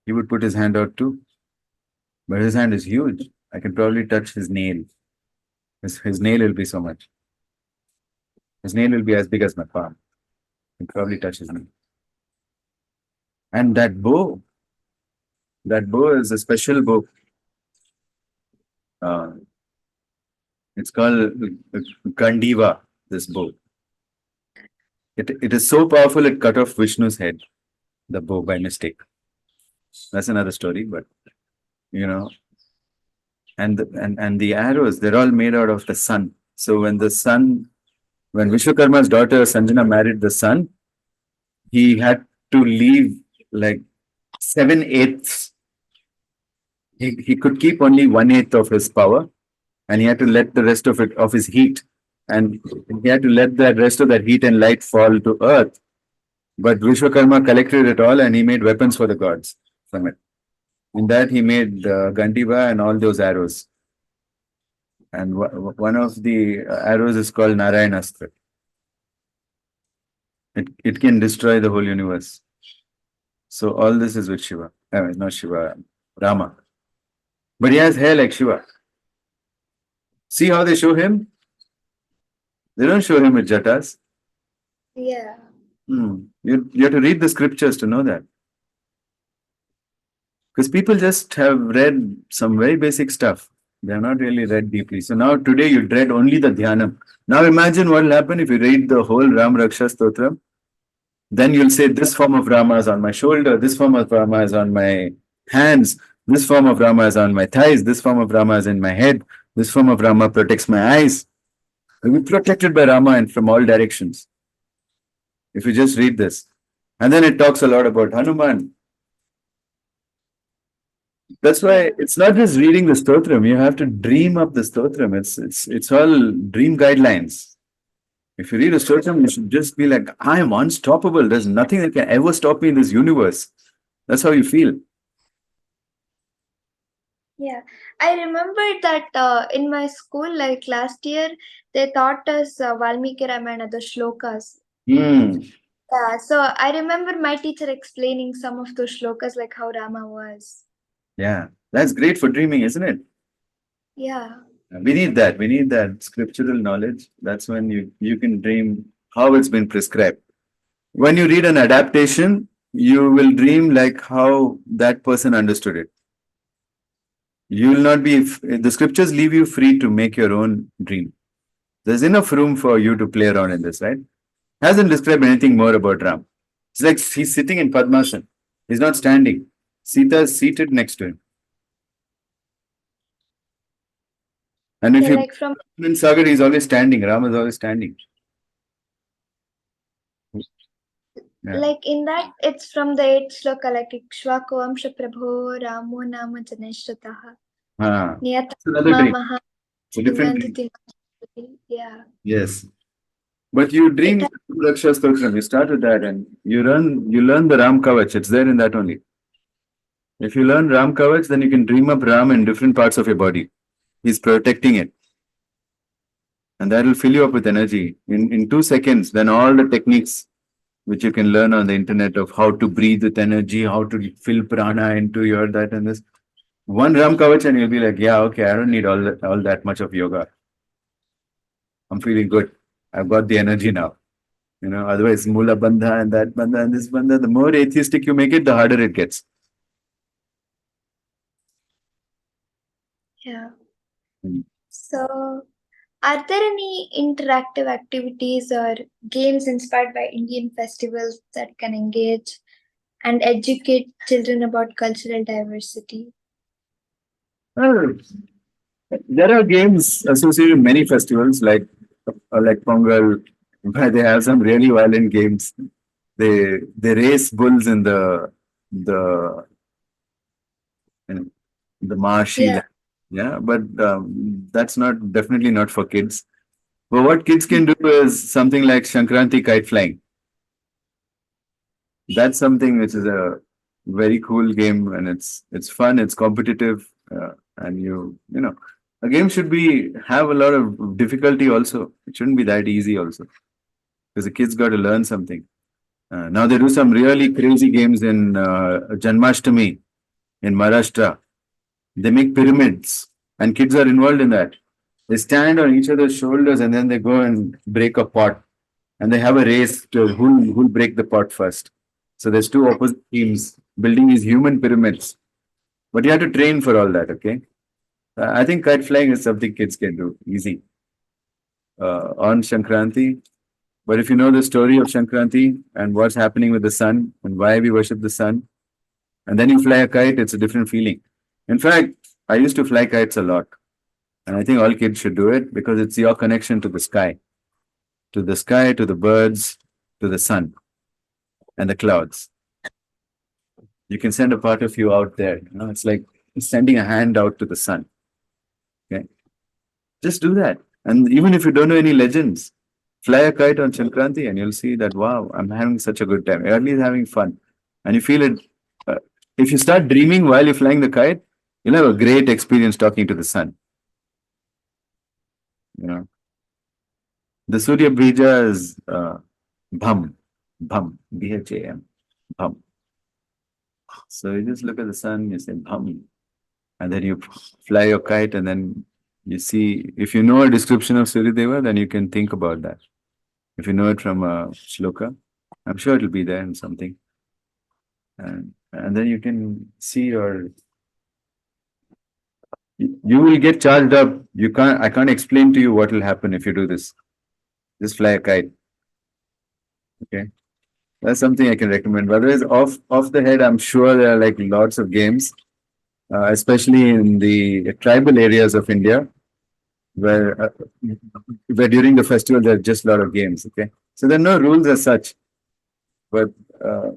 B: He would put his hand out too. But his hand is huge. I can probably touch his nail. His nail will be so much. His nail will be as big as my palm. I can probably touch his nail. And that bow is a special bow. Uh, it's called Gandiva, this bow. It is so powerful it cut off Vishnu's head, the bow by mistake. That's another story, but you know, and the arrows, they're all made out of the sun. So when Vishwakarma's daughter Sanjana married the sun, he had to leave like 7/8. He could keep only 1/8 of his power, and he had to let the rest of it of his heat, and he had to let the rest of that heat and light fall to earth. But Vishwakarma collected it all, and he made weapons for the gods from it. In that, he made Gandiva and all those arrows. And one of the arrows is called Narayanastra. It can destroy the whole universe. So all this is with Shiva. Not Shiva, Rama. But he has hair like Shiva. See how they show him? They don't show him with Jetas.
A: Yeah.
B: You have to read the scriptures to know that. Because people just have read some very basic stuff. They have not really read deeply. So now today you read only the Dhyanam. Now imagine what will happen if you read the whole Ram Raksha Stotram. Then you'll say this form of Rama is on my shoulder, this form of Rama is on my hands, this form of Rama is on my thighs, this form of Rama is in my head, this form of Rama protects my eyes. We'll be protected by Rama and from all directions. If you just read this. And then it talks a lot about Hanuman. That's why it's not just reading the stotram. You have to dream up the stotram. It's all dream guidelines. If you read a stotram, you should just be like, I am unstoppable. There's nothing that can ever stop me in this universe. That's how you feel.
A: Yeah, I remember that in my school, like last year, they taught us Valmiki Ramayana, the shlokas.
B: Hmm.
A: Yeah, so I remember my teacher explaining some of those shlokas, like how Rama was.
B: Yeah. That's great for dreaming, isn't it?
A: Yeah.
B: We need that. We need that scriptural knowledge. That's when you can dream how it's been prescribed. When you read an adaptation, you will dream like how that person understood it. You will not be, the scriptures leave you free to make your own dream. There's enough room for you to play around in this, right? Hasn't described anything more about Ram. It's like he's sitting in Padmasana. He's not standing. Sita is seated next to him. And if
A: Yeah,
B: you
A: like from
B: in Sagar, he's always standing. Ram is always standing. Yeah.
A: like in that it's from the 8th sloka, like Ikshvako Amsha Prabho Ramo Nama Janeshwataha
B: It's another
A: Niyatma
B: dream.
A: Maha
B: It's a different dream.
A: Himanti. Yeah.
B: Yes. But you
A: It
B: dream Raksha Stotram. You start with that and you learn the Ram Kavach. It's there in that only. If you learn Ram Kavach, then you can dream up Ram in different parts of your body. He's protecting it. And that will fill you up with energy. In 2 seconds, then all the techniques which you can learn on the internet of how to breathe with energy, how to fill prana into your that and this. One Ram Kavach and you'll be like, yeah, okay, I don't need all that much of yoga. I'm feeling good. I've got the energy now. Otherwise, Mula Bandha and that Bandha and this Bandha, the more atheistic you make it, the harder it gets.
A: Yeah.
B: Mm.
A: So, are there any interactive activities or games inspired by Indian festivals that can engage and educate children about cultural diversity?
B: Well, there are games associated with many festivals like Pongal, where they have some really violent games. They race bulls in the you know, the marshy
A: Yeah.
B: land. Yeah, but that's not definitely not for kids. But what kids can do is something like Shankranti kite flying. That's something which is a very cool game, and it's fun, it's competitive, and a game should be have a lot of difficulty also. It shouldn't be that easy also, because the kids got to learn something. Now they do some really crazy games in Janmashtami in Maharashtra. They make pyramids, and kids are involved in that. They stand on each other's shoulders, and then they go and break a pot, and they have a race to who'll break the pot first. So there's two opposite teams building these human pyramids, but you have to train for all that. Okay, I think kite flying is something kids can do easy on Shankranti. But if you know the story of Shankranti and what's happening with the sun and why we worship the sun, and then you fly a kite, it's a different feeling. In fact, I used to fly kites a lot, and I think all kids should do it because it's your connection to the birds, to the sun and the clouds. You can send a part of you out there. It's like sending a hand out to the sun. Okay, just do that. And even if you don't know any legends, fly a kite on Shankranti, and you'll see that wow, I'm having such a good time. Early is having fun, and you feel it. Uh, if you start dreaming while you're flying the kite, you'll have a great experience talking to the sun. You know, the Surya Bija is Bham, Bham, Bham, Bham. So you just look at the sun, you say Bham, and then you fly your kite, and then you see. If you know a description of Surya Deva, then you can think about that. If you know it from a shloka, I'm sure it'll be there in something. And then you can see you will get charged up. I can't explain to you what will happen if you do this. Just fly a kite. Okay. That's something I can recommend. But otherwise, off the head, I'm sure there are like lots of games, especially in the tribal areas of India, where where during the festival there are just a lot of games. Okay, so there are no rules as such, but uh,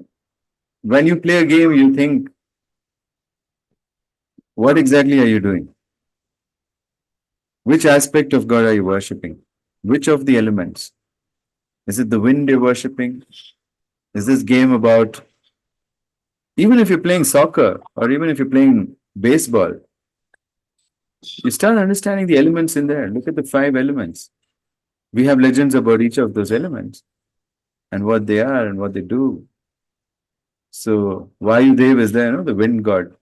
B: when you play a game, you think, what exactly are you doing? Which aspect of God are you worshipping? Which of the elements? Is it the wind you're worshipping? Is this game about, even if you're playing soccer or even if you're playing baseball, you start understanding the elements in there. Look at the 5 elements. We have legends about each of those elements and what they are and what they do. So Vayu Dev is there, the wind god.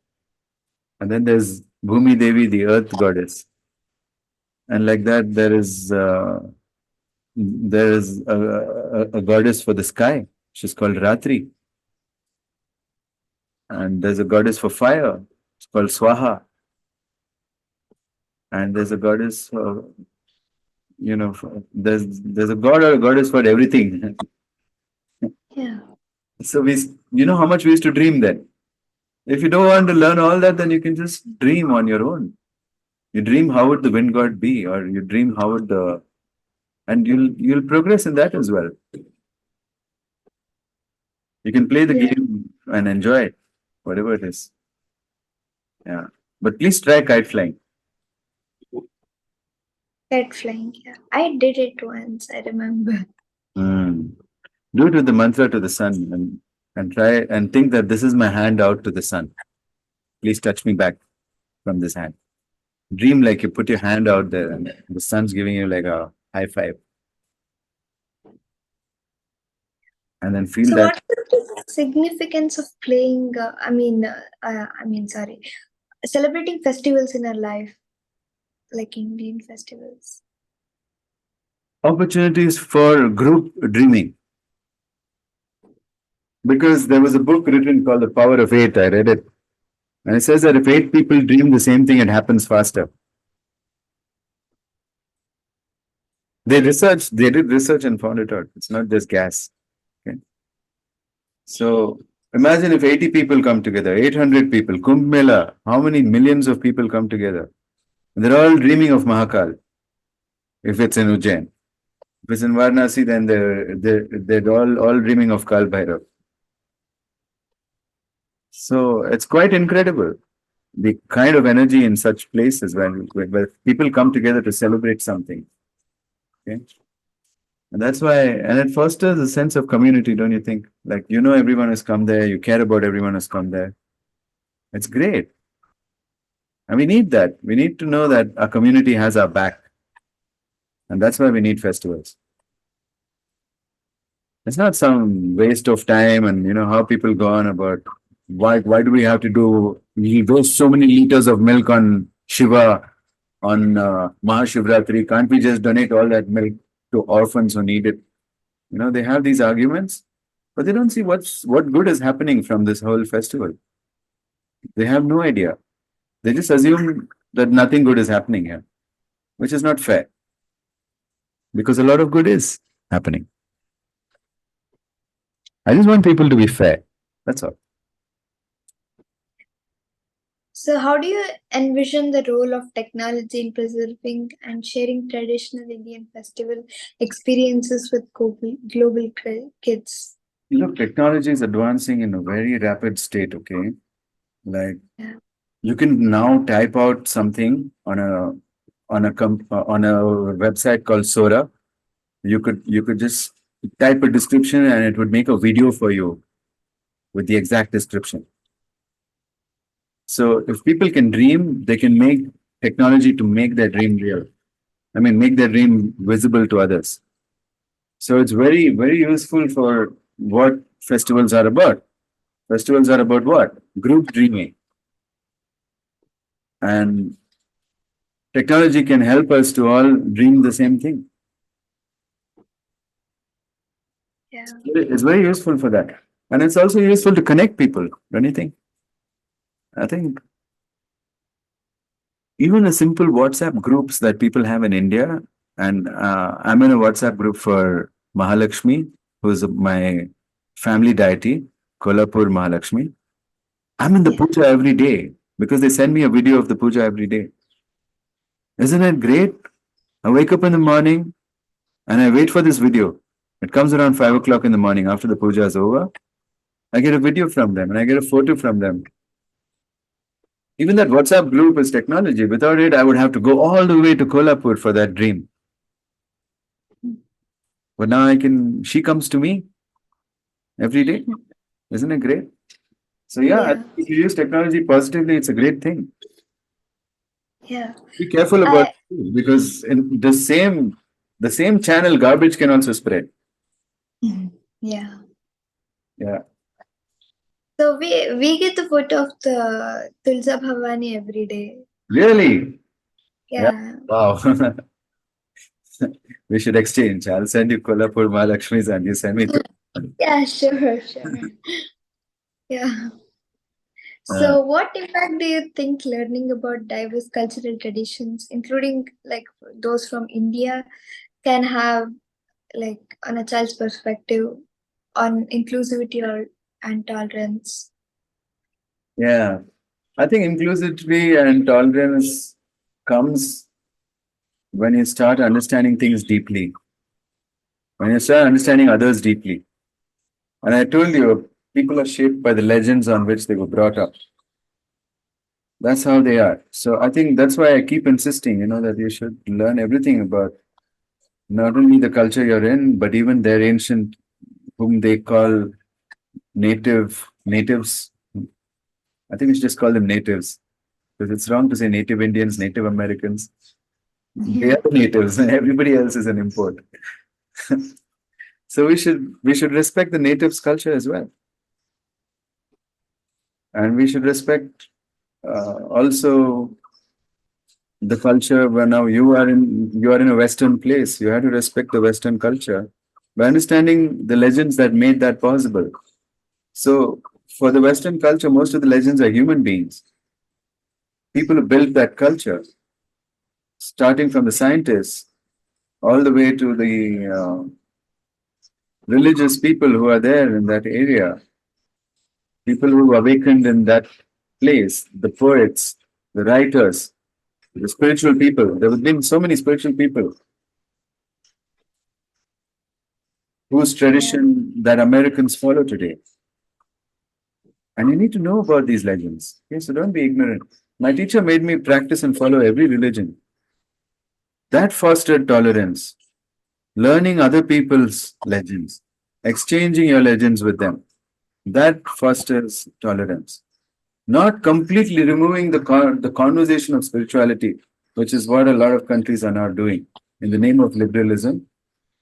B: And then there's Bhumi Devi, the earth goddess. And like that, there is a goddess for the sky. She's called Ratri. And there's a goddess for fire. It's called Swaha. And there's a goddess for, there's a god or a goddess for everything.
A: Yeah.
B: So how much we used to dream then. If you don't want to learn all that, then you can just dream on your own. You dream how would the wind god be, or you dream how would and you'll progress in that as well. You can play the
A: Yeah.
B: game and enjoy it, whatever it is. Yeah. But please try kite flying.
A: Kite flying. Yeah. I did it once, I remember.
B: Mm. Do it with the mantra to the sun and try and think that this is my hand out to the sun. Please touch me back from this hand. Dream like you put your hand out there and the sun's giving you like a high five. And then feel
A: So,
B: that.
A: what is the significance of playing? Sorry, celebrating festivals in our life, like Indian festivals.
B: Opportunities for group dreaming. Because there was a book written called The Power of Eight. I read it. And it says that if eight people dream the same thing, it happens faster. They did research and found it out. It's not just gas. Okay. So imagine if 80 people come together, 800 people, Kumbh Mela, how many millions of people come together? They're all dreaming of Mahakal if it's in Ujjain. If it's in Varanasi, then they're all dreaming of Kal Bhairav. So it's quite incredible the kind of energy in such places where people come together to celebrate something. Okay. And that's why, and it fosters a sense of community, don't you think? Like, you know, everyone has come there, you care about everyone who's come there. It's great. And we need that. We need to know that our community has our back. And that's why we need festivals. It's not some waste of time and you know how people go on about why do we have to do we waste so many liters of milk on Shiva on Mahashivratri? Can't we just donate all that milk to orphans who need it? You know, they have these arguments, but they don't see what good is happening from this whole festival. They have no idea. They just assume that nothing good is happening here, which is not fair. Because a lot of good is happening. I just want people to be fair. That's all.
A: So, how do you envision the role of technology in preserving and sharing traditional Indian festival experiences with global kids?
B: Look, technology is advancing in a very rapid state, okay? Like
A: Yeah.
B: you can now type out something on a website called Sora. You could just type a description and it would make a video for you with the exact description. So if people can dream, they can make technology to make their dream real. I mean, make their dream visible to others. So it's very, very useful for what festivals are about. Festivals are about what? Group dreaming. And technology can help us to all dream the same thing.
A: Yeah.
B: It's very useful for that. And it's also useful to connect people, don't you think? I think even a simple WhatsApp groups that people have in India, and I'm in a WhatsApp group for Mahalakshmi, who's my family deity, Kolhapur Mahalakshmi. I'm in the
A: Yeah.
B: puja every day because they send me a video of the puja every day. Isn't it great? I wake up in the morning and I wait for this video. It comes around 5 o'clock in the morning after the puja is over. I get a video from them and I get a photo from them. Even that WhatsApp group is technology. Without it, I would have to go all the way to Kolhapur for that dream. But now she comes to me every day. Isn't it great? So yeah, I
A: Yeah.
B: think if you use technology positively, it's a great thing.
A: Yeah.
B: Be careful about it because in the same channel, garbage can also spread.
A: Yeah.
B: Yeah.
A: So we get the photo of the Tulsa Bhavani every day.
B: Really? Yeah.
A: Yeah.
B: Wow. We should exchange. I'll send you Kolhapur Mahalakshmi's and you send me.
A: Yeah, sure, sure. Yeah.
B: Uh,
A: So, what impact do you think learning about diverse cultural traditions, including like those from India, can have like on a child's perspective on inclusivity or and tolerance?
B: yeah. I think inclusivity and tolerance comes when you start understanding things deeply, when you start understanding others deeply. And I told you, people are shaped by the legends on which they were brought up. That's how they are. So I think that's why I keep insisting, that you should learn everything about not only the culture you're in, but even their ancient whom they call natives. I think we should just call them natives because it's wrong to say native Indians, native Americans. They are the natives, and everybody else is an import. So we should respect the natives' culture as well, and we should respect also the culture where now you are in a Western place. You have to respect the Western culture by understanding the legends that made that possible. So for the Western culture, most of the legends are human beings, people who built that culture, starting from the scientists all the way to the religious people who are there in that area, people who awakened in that place, the poets, the writers, the spiritual people. There have been so many spiritual people whose
A: Yeah.
B: tradition that Americans follow today. And you need to know about these legends. Okay, so don't be ignorant. My teacher made me practice and follow every religion. That fostered tolerance, learning other people's legends, exchanging your legends with them. That fosters tolerance. Not completely removing the conversation of spirituality, which is what a lot of countries are now doing. In the name of liberalism,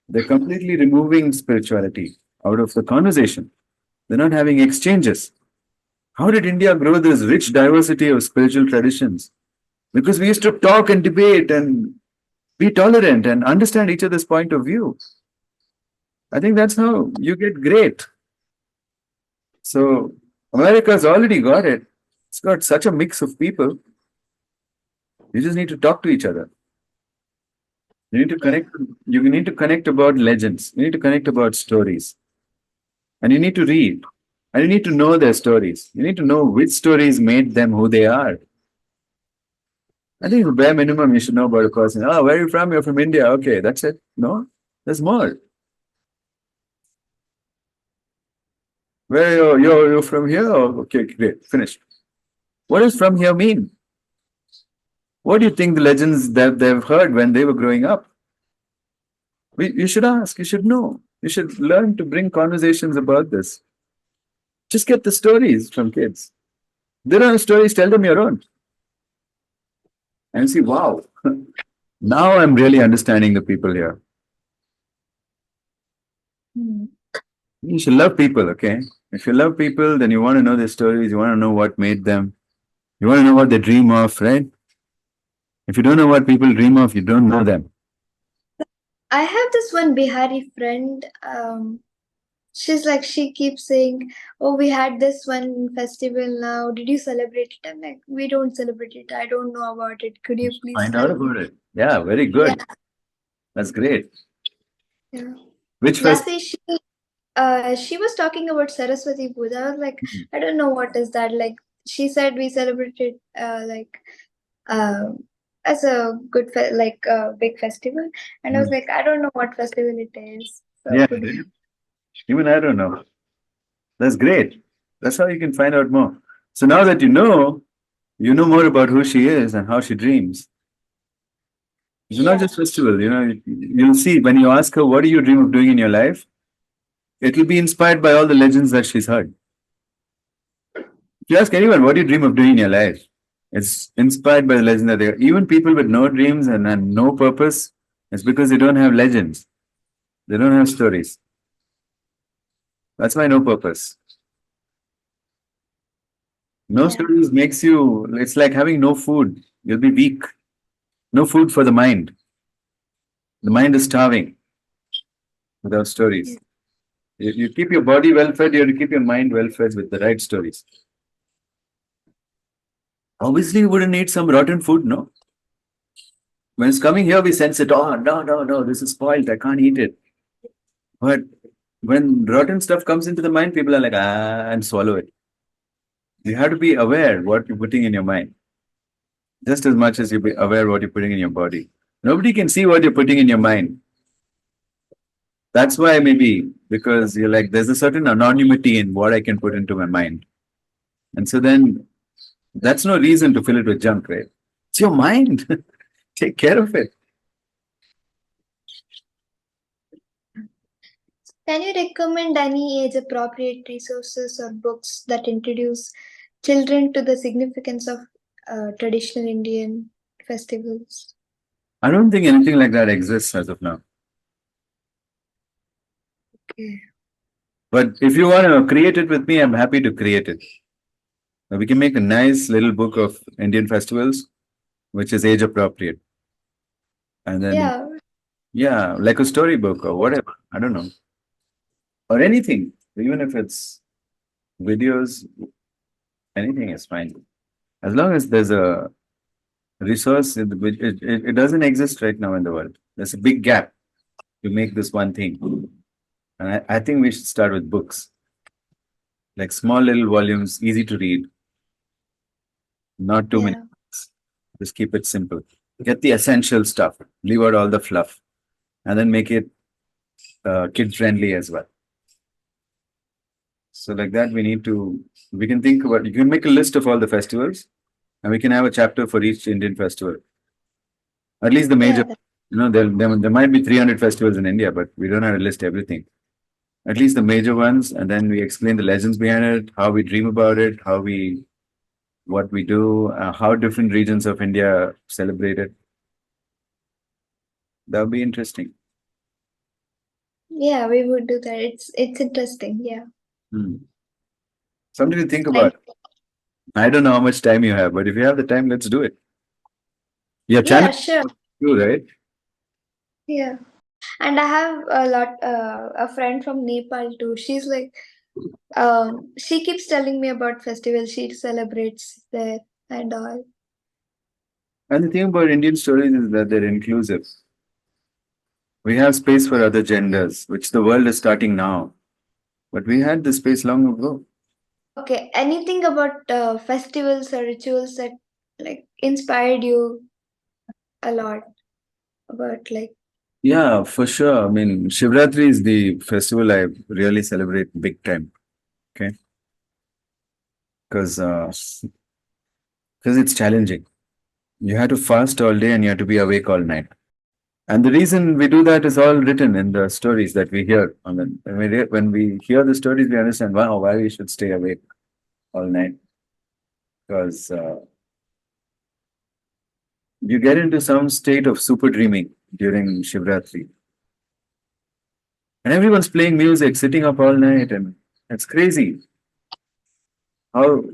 B: they're completely removing spirituality out of the conversation. They're not having exchanges. How did India grow this rich diversity of spiritual traditions? Because we used to talk and debate and be tolerant and understand each other's point of view. I think that's how you get great. So America's already got it. It's got such a mix of people. You just need to talk to each other. You need to
A: Yeah.
B: connect. You need to connect about legends. You need to connect about stories, and you need to read, and you need to know their stories. You need to know which stories made them who they are. I think the bare minimum you should know about a person. Oh, where are you from? You're from India. Okay, that's it. No, there's more. Where are you? You're from here? Oh, okay, great. Finished. What does from here mean? What do you think the legends that they've heard when they were growing up? You should ask. You should know. You should learn to bring conversations about this. Just get the stories from kids. They don't have stories, tell them your own. And see, wow, now I'm really understanding the people here.
A: Hmm.
B: You should love people, okay? If you love people, then you want to know their stories, you want to know what made them, you want to know what they dream of, right? If you don't know what people dream of, you don't know them.
A: I have this one Bihari friend. She's like, she keeps saying, "Oh, we had this one festival now. Did you celebrate it?" I'm like, "We don't celebrate it. I don't know about it. Could
B: You
A: you
B: should
A: please
B: find out
A: tell me?"
B: about it. Yeah, very
A: Yeah,
B: good. That's great.
A: yeah.
B: Which festival?
A: Last day she was talking about Saraswati Puja. I was like, I don't know what is that. Like she said we celebrated uh as a like a big festival. And I was like, I don't know what festival it is. So
B: Yeah,
A: could you
B: even I don't know. That's great. That's how you can find out more. So now that you know more about who she is and how she dreams. It's not
A: Yeah.
B: just festival, you'll see when you ask her, what do you dream of doing in your life? It'll be inspired by all the legends that she's heard. If you ask anyone, what do you dream of doing in your life? It's inspired by the legend that even people with no dreams and no purpose, it's because they don't have legends. They don't have stories. That's why no purpose. No
A: Yeah.
B: stories makes you, it's like having no food. You'll be weak. No food for the mind. The mind is starving without
A: Yeah.
B: stories. You keep your body well fed, you have to keep your mind well fed with the right stories. Obviously, we wouldn't eat some rotten food, no? When it's coming here, we sense it. Oh, no, no, no, this is spoiled. I can't eat it. But when rotten stuff comes into the mind, people are like, ah, and swallow it. You have to be aware what you're putting in your mind, just as much as you be aware what you're putting in your body. Nobody can see what you're putting in your mind. That's why maybe because you're like, there's a certain anonymity in what I can put into my mind. And so then that's no reason to fill it with junk, right? It's your mind. Take care of it.
A: Can you recommend any age appropriate resources or books that introduce children to the significance of traditional Indian festivals?
B: I don't think anything like that exists as of now.
A: Okay.
B: But if you want to create it with me, I'm happy to create it. We can make a nice little book of Indian festivals, which is age appropriate. And then,
A: Yeah,
B: yeah, like a storybook or whatever. I don't know. Or anything. Even if it's videos, anything is fine. As long as there's a resource, it doesn't exist right now in the world. There's a big gap to make this one thing. And I think we should start with books, like small little volumes, easy to read, not too many.
A: yeah,
B: Just keep it simple. Get the essential stuff, leave out all the fluff, and then make it kid friendly as well. So, like that, we can think about, you can make a list of all the festivals and we can have a chapter for each Indian festival. At least the
A: yeah.
B: major, there might be 300 festivals in India, but we don't have to list everything. At least the major ones, and then we explain the legends behind it, how we dream about it, what we do, how different regions of India celebrate it. That would be interesting.
A: Yeah, we would do that. It's interesting. Yeah.
B: Hmm. Something to think
A: Like,
B: about. I don't know how much time you have, but if you have the time, let's do it. Your channel
A: yeah, sure.
B: too, right?
A: Yeah. And I have a friend from Nepal too. She's like, she keeps telling me about festivals she celebrates there and all.
B: And the thing about Indian stories is that they're inclusive. We have space for other genders, which the world is starting now. But we had this space long ago.
A: Okay, anything about festivals or rituals that like inspired you a lot about like,
B: Yeah, for sure. I mean, Shivratri is the festival I really celebrate big time. Okay, because it's challenging. You have to fast all day and you have to be awake all night. And the reason we do that is all written in the stories that we hear. I mean, when we hear the stories, we understand, wow, why we should stay awake all night. Because you get into some state of super dreaming during Shivratri. And everyone's playing music, sitting up all night, and it's crazy how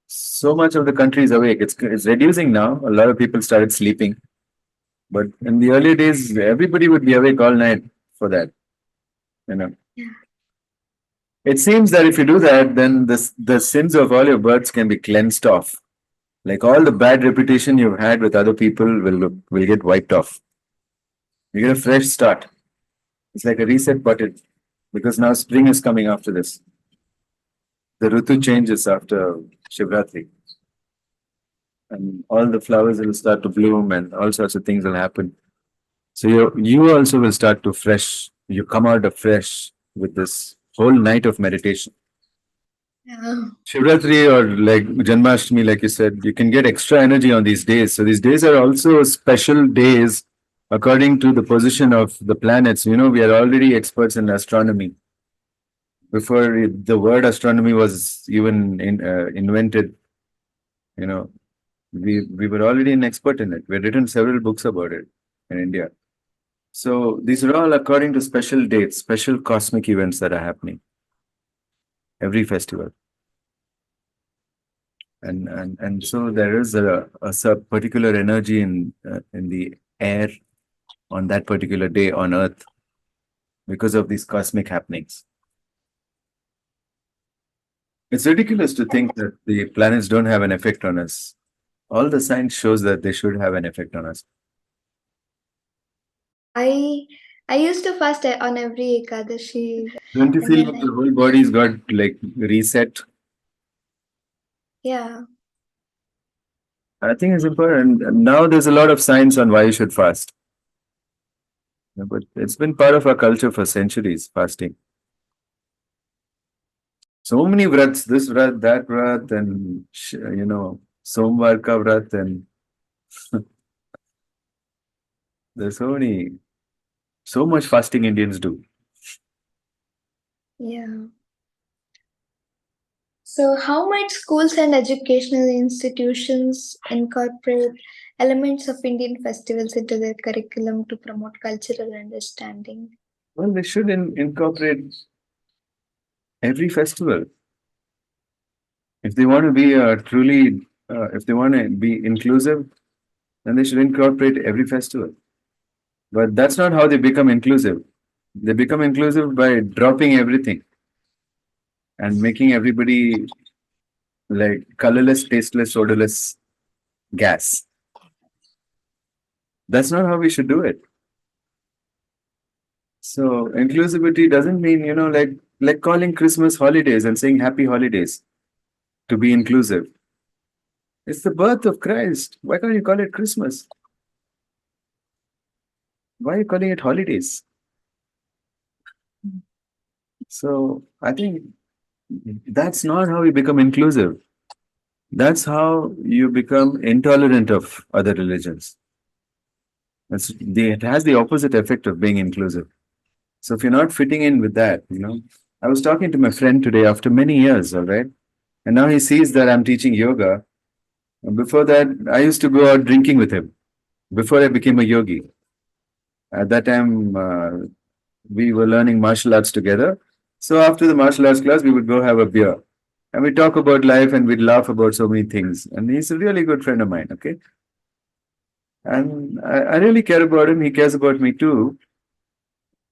B: so much of the country is awake. It's reducing now. A lot of people started sleeping, but in the early days, everybody would be awake all night for that. You know,
A: yeah,
B: it seems that if you do that, then the sins of all your births can be cleansed off. Like all the bad reputation you've had with other people will get wiped off. You get a fresh start. It's like a reset button because now spring is coming after this. The Ritu changes after Shivratri, and all the flowers will start to bloom, and all sorts of things will happen. So you also will start to fresh. You come out of fresh with this whole night of meditation.
A: yeah,
B: Shivratri or like Janmashtami, like you said, you can get extra energy on these days. So these days are also special days according to the position of the planets. You know, we are already experts in astronomy. Before the word astronomy was even invented, you know, we were already an expert in it. We've written several books about it in India. So these are all according to special dates, special cosmic events that are happening every festival. And so there is a particular energy in the air on that particular day on Earth because of these cosmic happenings. It's ridiculous to think that the planets don't have an effect on us. All the science shows that they should have an effect on us.
A: I I used to fast on every Ekadashi,
B: Don't you
A: and
B: feel
A: then
B: like your whole body's got like reset?
A: yeah,
B: I think it's important. And now there's a lot of science on why you should fast. Yeah, but it's been part of our culture for centuries, fasting. So many vrats, this vrat, that vrat, and Somvar ka vrat, and there's so much fasting Indians do.
A: Yeah. So, how might schools and educational institutions incorporate elements of Indian festivals into their curriculum to promote cultural understanding?
B: Well, they should incorporate every festival. If they want to be if they want to be inclusive, then they should incorporate every festival. But that's not how they become inclusive. They become inclusive by dropping everything and making everybody like colorless, tasteless, odorless gas. That's not how we should do it. So inclusivity doesn't mean, like calling Christmas holidays and saying happy holidays to be inclusive. It's the birth of Christ. Why can't you call it Christmas? Why are you calling it holidays? So I think that's not how we become inclusive. That's how you become intolerant of other religions. It has the opposite effect of being inclusive. So if you're not fitting in with that, I was talking to my friend today after many years, all right? And now he sees that I'm teaching yoga. And before that, I used to go out drinking with him before I became a yogi. At that time, we were learning martial arts together. So after the martial arts class, we would go have a beer and we talk about life and we'd laugh about so many things. And he's a really good friend of mine, okay? And I really care about him. He cares about me too.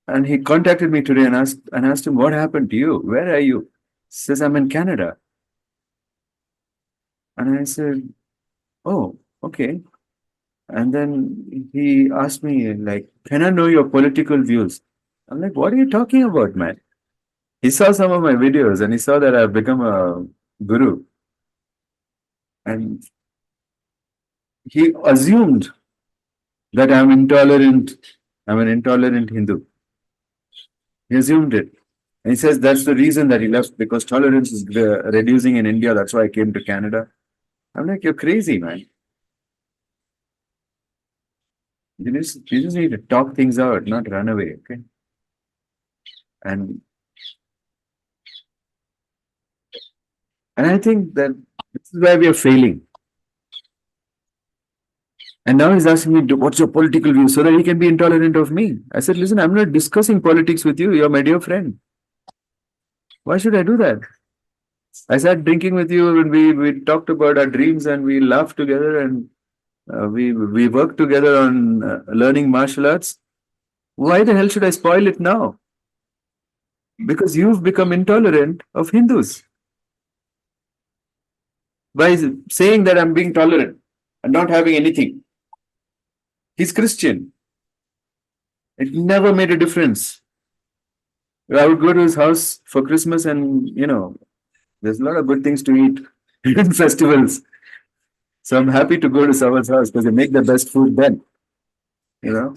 B: And he contacted me today and asked him, what happened to you? Where are you? He says, I'm in Canada. And I said, oh, okay. And then he asked me, like, can I know your political views? I'm like, what are you talking about, man? He saw some of my videos and he saw that I've become a guru. And he assumed that I'm an intolerant Hindu. He assumed it. And he says that's the reason that he left because tolerance is reducing in India. That's why I came to Canada. I'm like, you're crazy, man. You just need to talk things out, not run away. Okay. And and I think that this is where we are failing. And now he's asking me, what's your political view? So that he can be intolerant of me. I said, listen, I'm not discussing politics with you. You're my dear friend. Why should I do that? I sat drinking with you and we talked about our dreams and we laughed together and we worked together on learning martial arts. Why the hell should I spoil it now? Because you've become intolerant of Hindus by saying that I'm being tolerant and not having anything. He's Christian. It never made a difference. I would go to his house for Christmas and, there's a lot of good things to eat in festivals. So I'm happy to go to someone's house because they make the best food then, you know.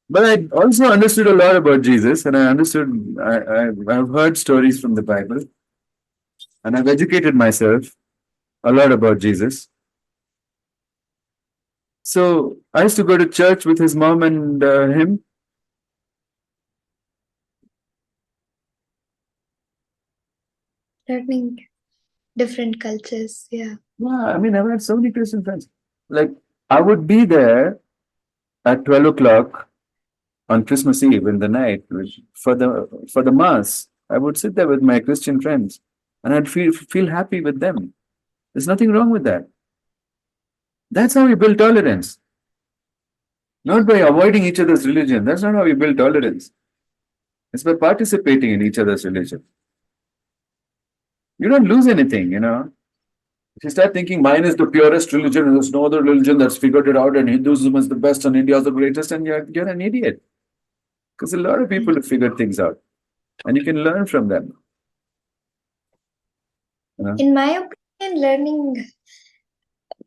B: But I also understood a lot about Jesus and I've heard stories from the Bible and I've educated myself a lot about Jesus. So I used to go to church with his mom and him.
A: Learning different cultures. Yeah.
B: Yeah, I mean, I've had so many Christian friends. Like, I would be there at 12 o'clock on Christmas Eve in the night for the mass. I would sit there with my Christian friends and I'd feel happy with them. There's nothing wrong with that. That's how we build tolerance. Not by avoiding each other's religion. That's not how we build tolerance. It's by participating in each other's religion. You don't lose anything. If you start thinking mine is the purest religion and there's no other religion that's figured it out and Hinduism is the best and India is the greatest, and you're an idiot. Because a lot of people have figured things out and you can learn from them.
A: In my opinion, learning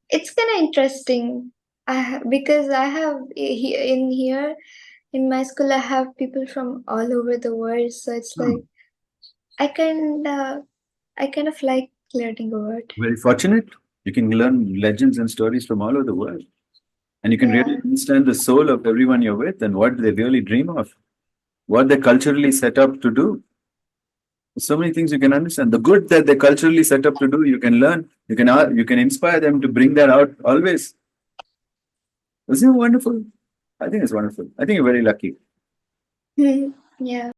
A: it's kind of interesting. Because I have in here in my school, I have people from all over the world, so it's
B: Hmm.
A: like I kind of like learning about.
B: Very fortunate. You can learn legends and stories from all over the world. And you can really
A: Yeah.
B: understand the soul of everyone you're with and what they really dream of, what they're culturally set up to do. So many things you can understand. The good that they're culturally set up to do, you can learn. You can inspire them to bring that out always. Isn't it wonderful? I think it's wonderful. I think you're very lucky.
A: Yeah.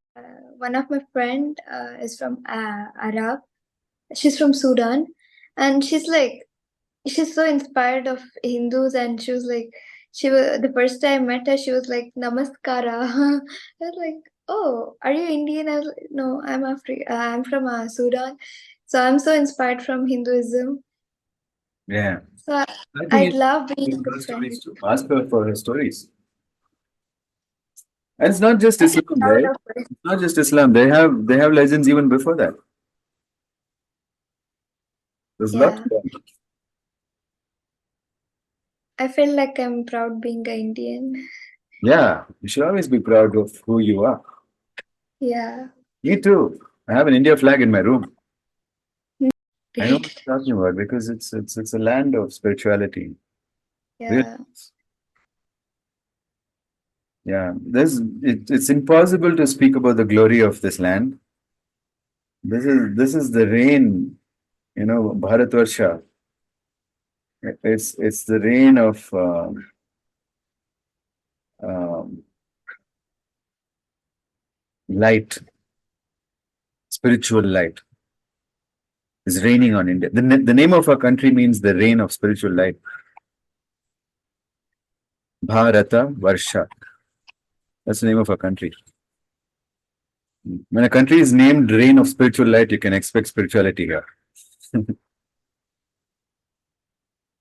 A: One of my friend is from Arab. She's from Sudan, and she's so inspired of Hindus, and she was like, she was the first time I met her, she was like, Namaskara. I was like, oh, are you Indian? I was like, no, I'm from Sudan, so I'm so inspired from Hinduism.
B: Yeah.
A: So
B: I
A: I'd
B: think
A: love being
B: it's tell
A: a friend
B: stories
A: with
B: too.
A: you.
B: Ask her for her stories. And it's not just
A: I feel
B: Islam,
A: proud
B: right?
A: of her.
B: It's not just Islam. They have legends even before that. There's a lot to
A: Yeah,
B: learn.
A: I feel like I'm proud being an Indian.
B: Yeah, you should always be proud of who you are.
A: Yeah,
B: Me too. I have an India flag in my room. I know what
A: great.
B: you're talking about because it's a land of spirituality. Really.
A: Yeah.
B: Yeah. It's impossible to speak about the glory of this land. This is the rain, Bharatvarsha. It's the reign of um, light, spiritual light is raining on India. The name of our country means the rain of spiritual light. Bharata Varsha. That's the name of our country. When a country is named reign of spiritual light, you can expect spirituality here.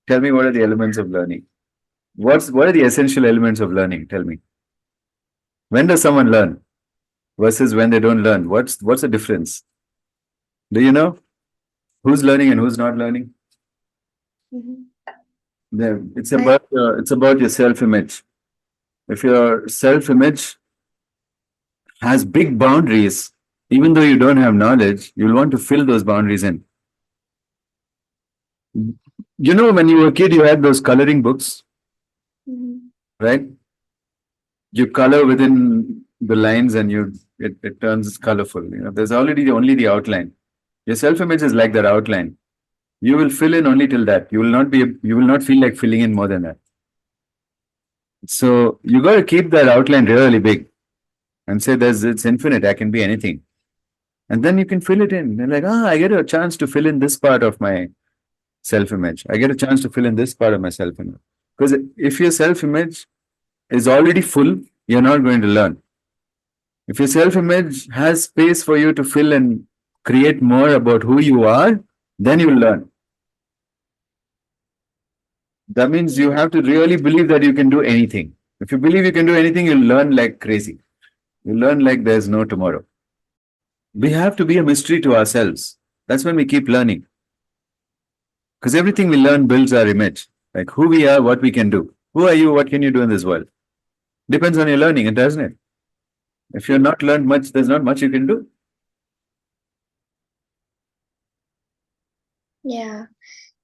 B: Tell me what are the elements of learning? What are the essential elements of learning? Tell me. When does someone learn versus when they don't learn? What's the difference? Do you know who's learning and who's not learning?
A: Mhm. I
B: It's about your self-image. If your self-image has big boundaries, even though you don't have knowledge, you'll want to fill those boundaries in. You know, when you were a kid, you had those coloring books,
A: Mhm.
B: right? You color within the lines and it turns colorful. There's already only the outline. Your self-image is like that outline. You will fill in only till that. You will not feel like filling in more than that. So you got to keep that outline really big and say it's infinite. I can be anything. And then you can fill it in. You're like, I get a chance to fill in this part of my self-image. I get a chance to fill in this part of my self-image. Because if your self-image is already full, you're not going to learn. If your self-image has space for you to fill and create more about who you are, then you'll learn. That means you
A: Yeah.
B: have to really believe that you can do anything. If you believe you can do anything, you'll learn like crazy. You learn like there's no tomorrow. We have to be a mystery to ourselves. That's when we keep learning. Because everything we learn builds our image. Like who we are, what we can do. Who are you? What can you do in this world? Depends on your learning, it doesn't it? If you're not learned much, there's not much you can do.
A: Yeah.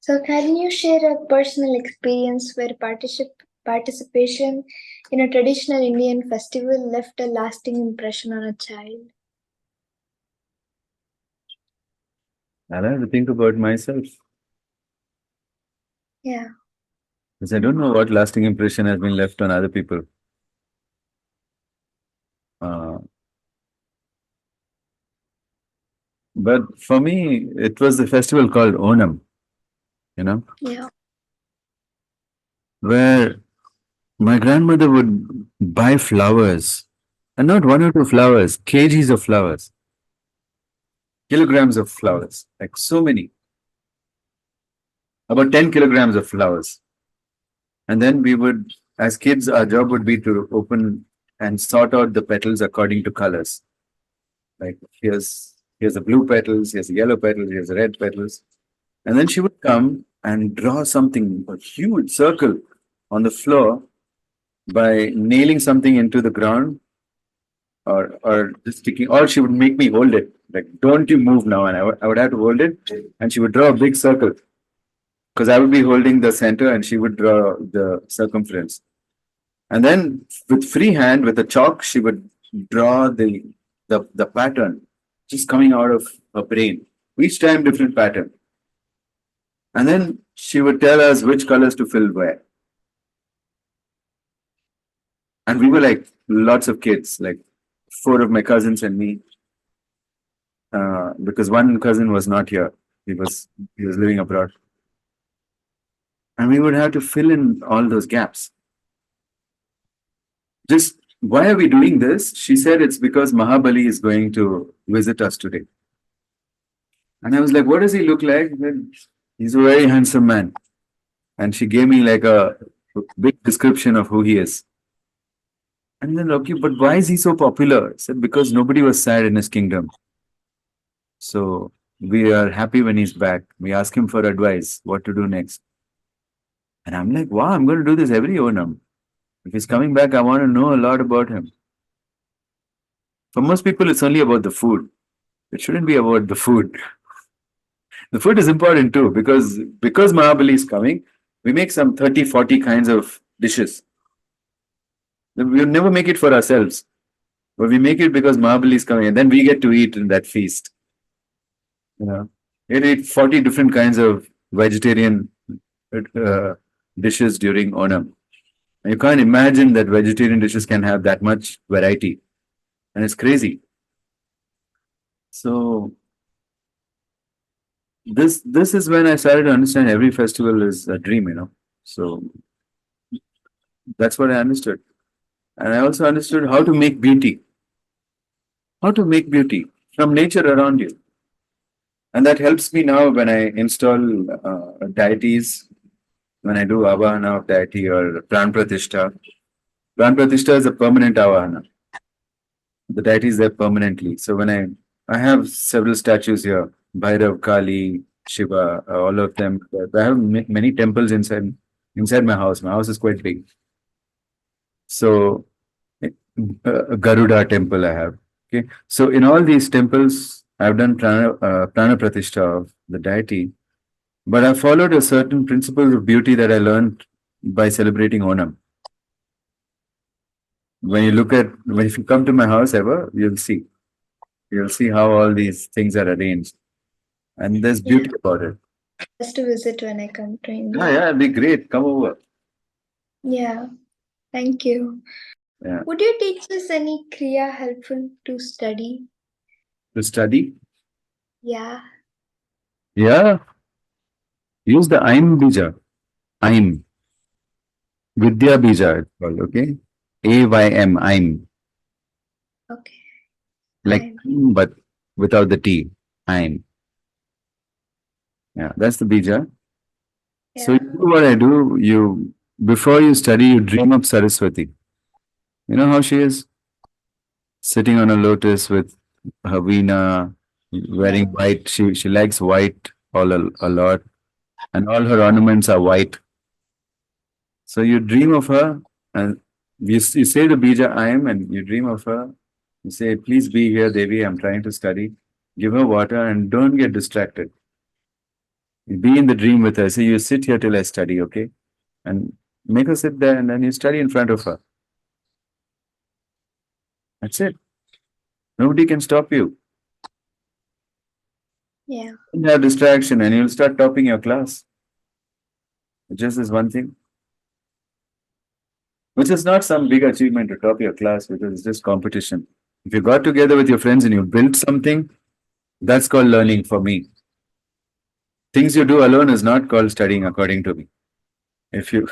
A: So can you share a personal experience where participation in a traditional Indian festival left a lasting impression on a child?
B: I'll have to think about myself.
A: Yeah.
B: Because I don't know what lasting impression has been left on other people. Uh, but for me, it was the festival called Onam, you know,
A: Yeah.
B: where my grandmother would buy flowers, and not one or two flowers, kgs of flowers, kilograms of flowers, like so many, about 10 kilograms of flowers. And then we would, as kids, our job would be to open and sort out the petals according to colors. Like here's the blue petals, here's the yellow petals, here's the red petals. And then she would come and draw something, a huge circle on the floor by nailing something into the ground or just sticking, or she would make me hold it. Like, don't you move now. And I would have to hold it. And she would draw a big circle because I would be holding the center and she would draw the circumference. And then with free hand, with a chalk, she would draw the pattern. just coming out of her brain. Each time different pattern. And then she would tell us which colors to fill where. And we were like lots of kids, like four of my cousins and me, because one cousin was not here. He was living abroad. And we would have to fill in all those gaps. Just why are we doing this? She said it's because Mahabali is going to visit us today. And I was like, what does he look like? Well, he's a very handsome man. And she gave me like a big description of who he is. And then, okay, but why is he so popular? I said, because nobody was sad in his kingdom. So we are happy when he's back. We ask him for advice, what to do next. And I'm like, wow, I'm going to do this every Onam. If he's coming back, I want to know a lot about him. For most people, it's only about the food. It shouldn't be about the food. The food is important too, because Mahabali is coming, we make some 30, 40 kinds of dishes. We'll never make it for ourselves, but we make it because Mahabali is coming, and then we get to eat in that feast. You know, you eat 40 different kinds of vegetarian uh, dishes during Onam. And you can't imagine that vegetarian dishes can have that much variety, and it's crazy. So this is when I started to understand every festival is a dream, you know. So that's what I understood. And I also understood how to make beauty from nature around you. And that helps me now when I install deities, when I do Abana of deity or Pran Pratishtha. Pran Pratishtha is a permanent Avahana. The deity is there permanently. So when I have several statues here, Bhairav, Kali, Shiva, all of them. I have many temples inside my house. My house is quite big. So Garuda temple I have. Okay. So in all these temples, I've done prana pratishtha of the deity, but I followed a certain principles of beauty that I learned by celebrating Onam. When you look at, when if you come to my house ever, you'll see how all these things are arranged, and there's
A: Yeah.
B: beauty about it.
A: Just to visit when I come to
B: Yeah,
A: India.
B: yeah, it'd be great. Come over.
A: Yeah. Thank you.
B: Yeah,
A: Would you teach us any kriya helpful to study?
B: to study.
A: Yeah.
B: Yeah, use the Aim bija. Aim. Vidya bija, it's called, okay? AYM, I'm
A: Okay.
B: like,
A: I'm.
B: but without the T. I'm. Yeah, that's the bija. So you
A: Yeah.
B: do what I do. Before you study, you dream up Saraswati. You know how she is? Sitting on a lotus with her veena, wearing
A: No.
B: white. She likes white a lot, and all her ornaments are white. So you dream of her, and you say the bija I am, and you dream of her. You say, please be here, Devi. I'm trying to study. Give her water and don't get distracted. Be in the dream with her. Say, you sit here till I study, okay? And make her sit there, and then you study in front of her. That's it. Nobody can stop you.
A: Yeah.
B: You have distraction, and you'll start topping your class. It's just this one thing, which is not some big achievement to top your class because it's just competition. If you got together with your friends and you built something, that's called learning for me. Things you do alone is not called studying, according to me. If you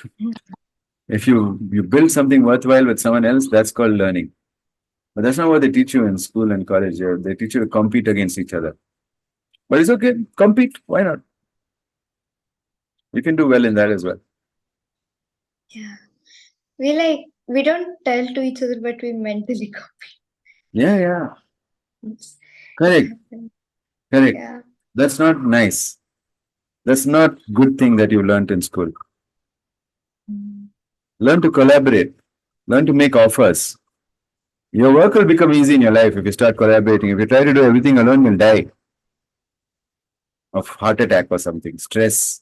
B: if you build something worthwhile with someone else, that's called learning. But that's not what they teach you in school and college. They teach you to compete against each other. But it's okay, compete. Why not? You can do well in that as well.
A: Yeah. We don't tell to each other, but we mentally
B: Yeah, yeah.
A: compete. It
B: Correct.
A: happens.
B: Correct.
A: Yeah.
B: That's not nice. That's not good thing that you learned in school.
A: Mm.
B: Learn to collaborate. Learn to make offers. Your work will become easy in your life if you start collaborating. If you try to do everything alone, you'll die of heart attack or something. Stress.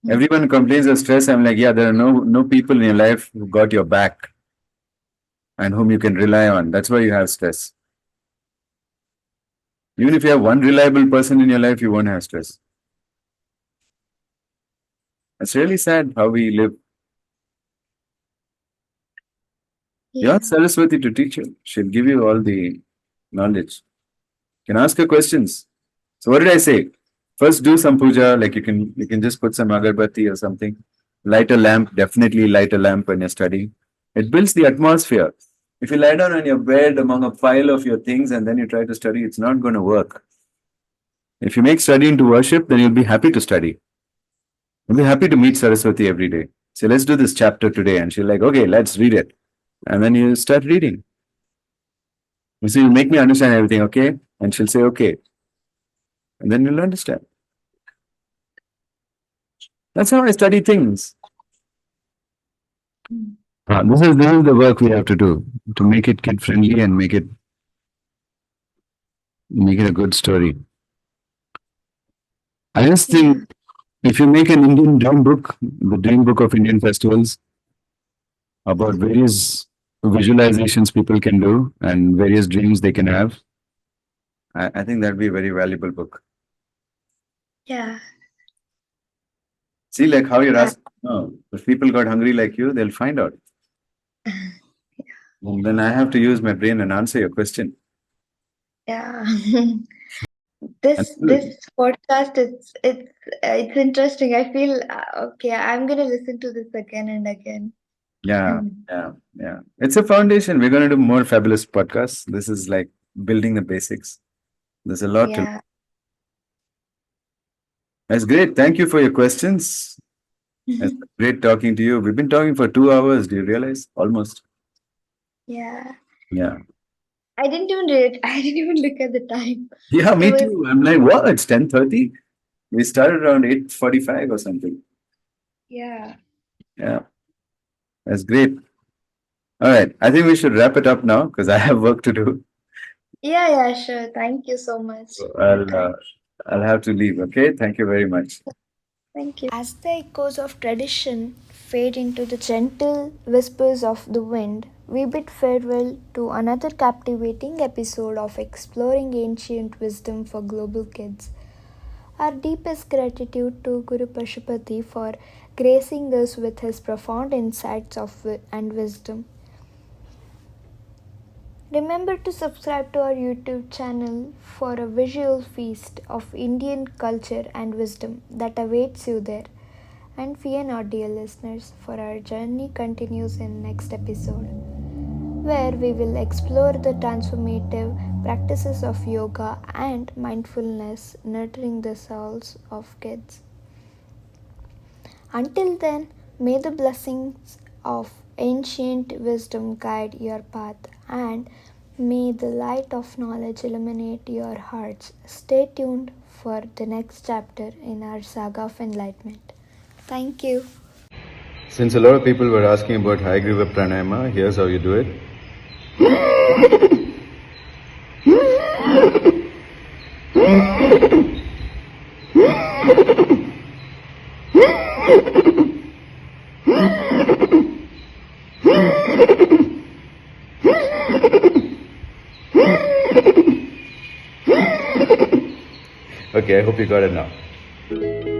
A: Mm.
B: Everyone complains of stress. I'm like, yeah, there are no people in your life who got your back and whom you can rely on. That's why you have stress. Even if you have one reliable person in your life, you won't have stress. It's really sad how we live. You
A: Yeah.
B: ask Saraswati to teach you. She'll give you all the knowledge. You can ask her questions. So what did I say? First do some puja, like you can just put some agarbatti or something. Light a lamp, definitely light a lamp when you're studying. It builds the atmosphere. If you lie down on your bed among a pile of your things and then you try to study, it's not going to work. If you make study into worship, then you'll be happy to study. You'll be happy to meet Saraswati every day. So let's do this chapter today. And she'll like, okay, let's read it. And then you start reading. You say, you make me understand everything, okay? And she'll say, okay. And then you'll understand. That's how I study things.
A: Mm.
B: This is the work we have to do to make it kid friendly and make it a good story. I just
A: Yeah.
B: think if you make an Indian dream book, the dream book of Indian festivals, about various visualizations people can do and various dreams they can have, I think that'd be a very valuable book.
A: Yeah.
B: See, like how you're
A: Uh,
B: asking, oh, if people got hungry like you, they'll find out. And then I have to use my brain and answer your question.
A: yeah.
B: And
A: This podcast, it's interesting. I feel okay. I'm gonna listen to this again and again.
B: yeah,
A: And
B: yeah. It's a foundation. We're going to do more fabulous podcasts. This is like building the basics. There's a lot to.
A: yeah.
B: That's great. Thank you for your questions. It's great talking to you. We've been talking for 2 hours. Do you realize? Almost.
A: Yeah.
B: Yeah.
A: I didn't even read. I didn't even look at the time.
B: Yeah,
A: It
B: me
A: was
B: too. I'm like, what? It's 10:30. We started around 8:45 or something.
A: yeah.
B: Yeah. That's great. All right. I think we should wrap it up now because I have work to do.
A: Yeah, yeah, sure. Thank you so much
B: So
A: for your time.
B: I'll have to leave. Okay. Thank you very much.
A: Thank you. As the echoes of tradition fade into the gentle whispers of the wind, we bid farewell to another captivating episode of Exploring Ancient Wisdom for Global Kids. Our deepest gratitude to Guru Pashupati for gracing us with his profound insights and wisdom. Remember to subscribe to our YouTube channel for a visual feast of Indian culture and wisdom that awaits you there. And fear not, dear listeners, for our journey continues in next episode, where we will explore the transformative practices of yoga and mindfulness nurturing the souls of kids. Until then, may the blessings of ancient wisdom guide your path and may the light of knowledge illuminate your hearts. Stay tuned for the next chapter in our saga of enlightenment. Thank you.
B: Since a lot of people were asking about High-Griva Pranayama, here's how you do it. Okay, I hope you got it now.